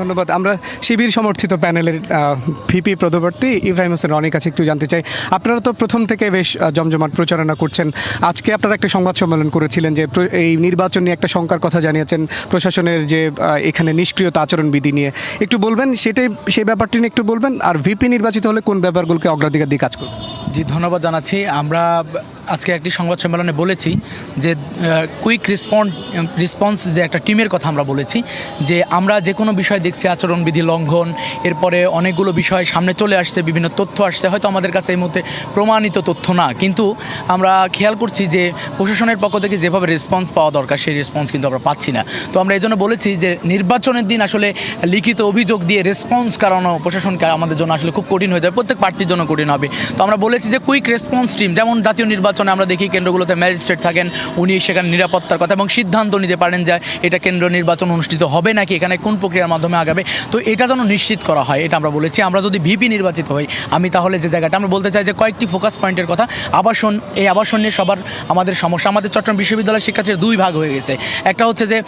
ধন্যবাদ। আমরা শিবির সমর্থিত প্যানেলের ভিপি পদপ্রার্থী ইব্রাহিম হোসেন রনির কাছে একটু জানতে চাই, আপনারা তো প্রথম থেকে বেশ জমজমাট প্রচারণা করছেন। আজকে আপনারা একটা সংবাদ সম্মেলন করেছিলেন যে এই নির্বাচন নিয়ে একটা শঙ্কার কথা জানিয়েছেন, প্রশাসনের যে এখানে নিষ্ক্রিয়তা আচরণবিধি নিয়ে একটু বলবেন, সেই ব্যাপারটি নিয়ে একটু বলবেন। আর ভিপি নির্বাচিত হলে কোন ব্যাপারগুলোকে অগ্রাধিকার দিয়ে কাজ করবেন? জি, ধন্যবাদ জানাচ্ছি। আমরা আজকে একটি সংবাদ সম্মেলনে বলেছি যে কুইক রেসপন্স যে একটা টিমের কথা আমরা বলেছি, যে আমরা যে কোনো বিষয় দেখছি আচরণবিধি লঙ্ঘন, এরপরে অনেকগুলো বিষয় সামনে চলে আসছে, বিভিন্ন তথ্য আসছে, হয়তো আমাদের কাছে এই মুহূর্তে প্রমাণিত তথ্য না, কিন্তু আমরা খেয়াল করছি যে প্রশাসনের পক্ষ থেকে যেভাবে রেসপন্স পাওয়া দরকার সেই রেসপন্স কিন্তু আমরা পাচ্ছি না। তো আমরা এই জন্য বলেছি যে নির্বাচনের দিন আসলে লিখিত অভিযোগ দিয়ে রেসপন্স করানো প্রশাসনকে আমাদের জন্য আসলে খুব কঠিন হয়ে যাবে, প্রত্যেক প্রার্থীর জন্য কঠিন হবে। তো আমরা বলেছি যে কুইক রেসপন্স টিম, যেমন জাতীয় নির্বাচনে আমরা দেখি কেন্দ্রগুলোতে ম্যাজিস্ট্রেট থাকেন, উনি সেখানে নিরাপত্তার কথা এবং সিদ্ধান্ত নিতে পারেন যে এটা কেন্দ্র নির্বাচন অনুষ্ঠিত হবে নাকি, এখানে কোন প্রক্রিয়ার মাধ্যমে আগাবে, তো এটা যেন নিশ্চিত করা হয়, এটা আমরা বলেছি। আমরা যদি ভিপি নির্বাচিত হই, আমি তাহলে যে জায়গাটা আমরা বলতে চাই যে কয়েকটি ফোকাস পয়েন্টের কথা। আবাসন, এই আবাসন নিয়ে সবার আমাদের সমস্যা। আমাদের চট্টগ্রাম বিশ্ববিদ্যালয়ের শিক্ষার্থীর দুই ভাগ হয়ে গেছে। একটা হচ্ছে যে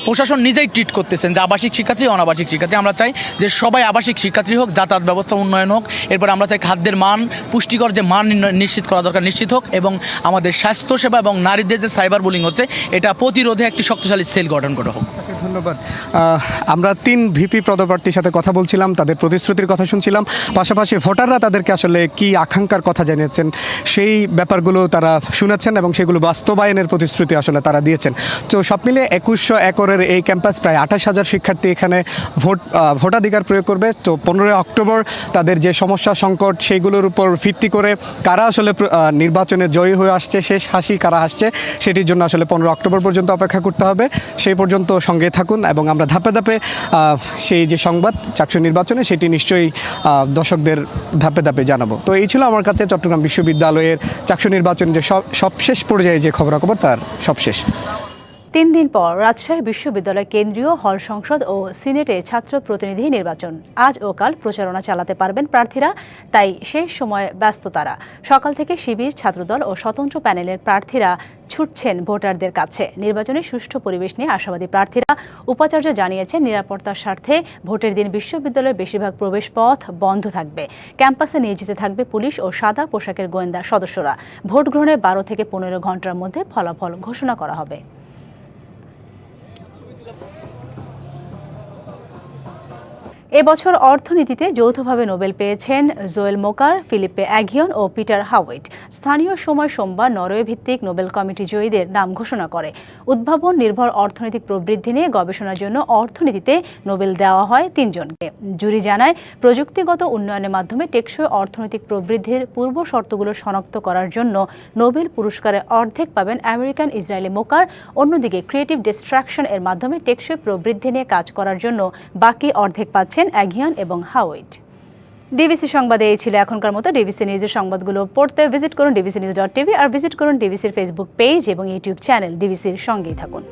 প্রশাসন নিজেই ট্রিট করতেছেন যে আবাসিক শিক্ষার্থী, অনাবাসিক শিক্ষার্থী। আমরা চাই যে সবাই আবাসিক শিক্ষার্থী হোক, যাতায়াত ব্যবস্থা উন্নয়ন হোক, এরপর আমরা চাই খাদ্যের মান, পুষ্টিকর যে মান নিশ্চিত করা দরকার নিশ্চিত হোক, এবং আমাদের স্বাস্থ্যসেবা এবং নারীদের যে সাইবার বুলিং হচ্ছে এটা প্রতিরোধে একটি শক্তিশালী সেল গঠন করা হোক। ধন্যবাদ। আমরা 3 ভিপি পদপ্রার্থীর সাথে কথা বলছিলাম, তাদের প্রতিশ্রুতির কথা শুনছিলাম, পাশাপাশি ভোটাররা তাদেরকে আসলে কি আকাঙ্ক্ষার কথা জানিয়েছেন সেই ব্যাপারগুলো তারা শুনেছেন এবং সেগুলো বাস্তবায়নের প্রতিশ্রুতি আসলে তারা দিয়েছেন। তো সব মিলিয়ে 2100 একরের এই ক্যাম্পাস প্রায় 28,000 শিক্ষার্থী এখানে ভোটাধিকার প্রয়োগ করবে। তো 15 অক্টোবর তাদের যে সমস্যা সংকট সেইগুলোর উপর ভিত্তি করে কারা আসলে নির্বাচনে জয়ী হয়ে আসছে, শেষ হাসি কারা আসছে, সেটির জন্য আসলে 15 অক্টোবর পর্যন্ত অপেক্ষা করতে হবে। সেই পর্যন্ত সঙ্গে থাকুন এবং আমরা ধাপে ধাপে সেই যে সংবাদ চাকসু নির্বাচনে সেটি নিশ্চয়ই দর্শকদের ধাপে ধাপে জানাবো। তো এই ছিল আমার কাছে চট্টগ্রাম বিশ্ববিদ্যালয়ের চাকসু নির্বাচন যে সবশেষ পর্যায়ে যে খবরাখবর তার সবশেষ। 3 দিন পর রাজশাহী বিশ্ববিদ্যালয় কেন্দ্রীয় হল সংসদ ও সিনেটে ছাত্র প্রতিনিধি নির্বাচন। আজ ও কাল প্রচারণা চালাতে পারবেন প্রার্থীরা, তাই শেষ সময়ে ব্যস্ত তারা। সকাল থেকে শিবির, ছাত্রদল ও স্বতন্ত্র প্যানেলের প্রার্থীরা ছুটছেন ভোটারদের কাছে। নির্বাচনে সুষ্ঠু পরিবেশ নিয়ে আশাবাদী প্রার্থীরা। উপাচার্য জানিয়েছেন নিরাপত্তার স্বার্থে ভোটের দিন বিশ্ববিদ্যালয়ের বেশিরভাগ প্রবেশ পথ বন্ধ থাকবে। ক্যাম্পাসে নিয়োজিত থাকবে পুলিশ ও সাদা পোশাকের গোয়েন্দা সদস্যরা। ভোট গ্রহণে 12 থেকে 15 ঘন্টার মধ্যে ফলাফল ঘোষণা করা হবে। এবছর অর্থনীতিতে যৌথভাবে নোবেল পেয়েছেন জোয়েল মোকার, ফিলিপে অ্যাগিয়ন ও পিটার হাওয়েট। স্থানীয় সময় সোমবার নরওয়ে ভিত্তিক নোবেল কমিটি জয়ীদের নাম ঘোষণা করে। উদ্ভাবন নির্ভর অর্থনৈতিক প্রবৃদ্ধি নিয়ে গবেষণার জন্য অর্থনীতিতে নোবেল দেওয়া হয় 3 জনকে। জুরি জানায় প্রযুক্তিগত উন্নয়নের মাধ্যমে টেকসই অর্থনৈতিক প্রবৃদ্ধির পূর্ব শর্তগুলো শনাক্ত করার জন্য নোবেল পুরস্কারের অর্ধেক পাবেন আমেরিকান ইসরায়েলি মোকার। অন্যদিকে ক্রিয়েটিভ ডিস্ট্রাকশন এর মাধ্যমে টেকসই প্রবৃদ্ধি নিয়ে কাজ করার জন্য বাকি অর্ধেক পাচ্ছেন অ্যাগিয়ন এবং হাওয়েট। ডিবিসি সংবাদে এই ছিল এখনকার মতো। ডিবিসি নিউজের সংবাদগুলো পড়তে ভিজিট করুন dbcnews.tv আর ভিজিট করুন ডিবিসির ফেসবুক পেজ এবং ইউটিউব চ্যানেল। ডিবিসির সঙ্গেই থাকুন।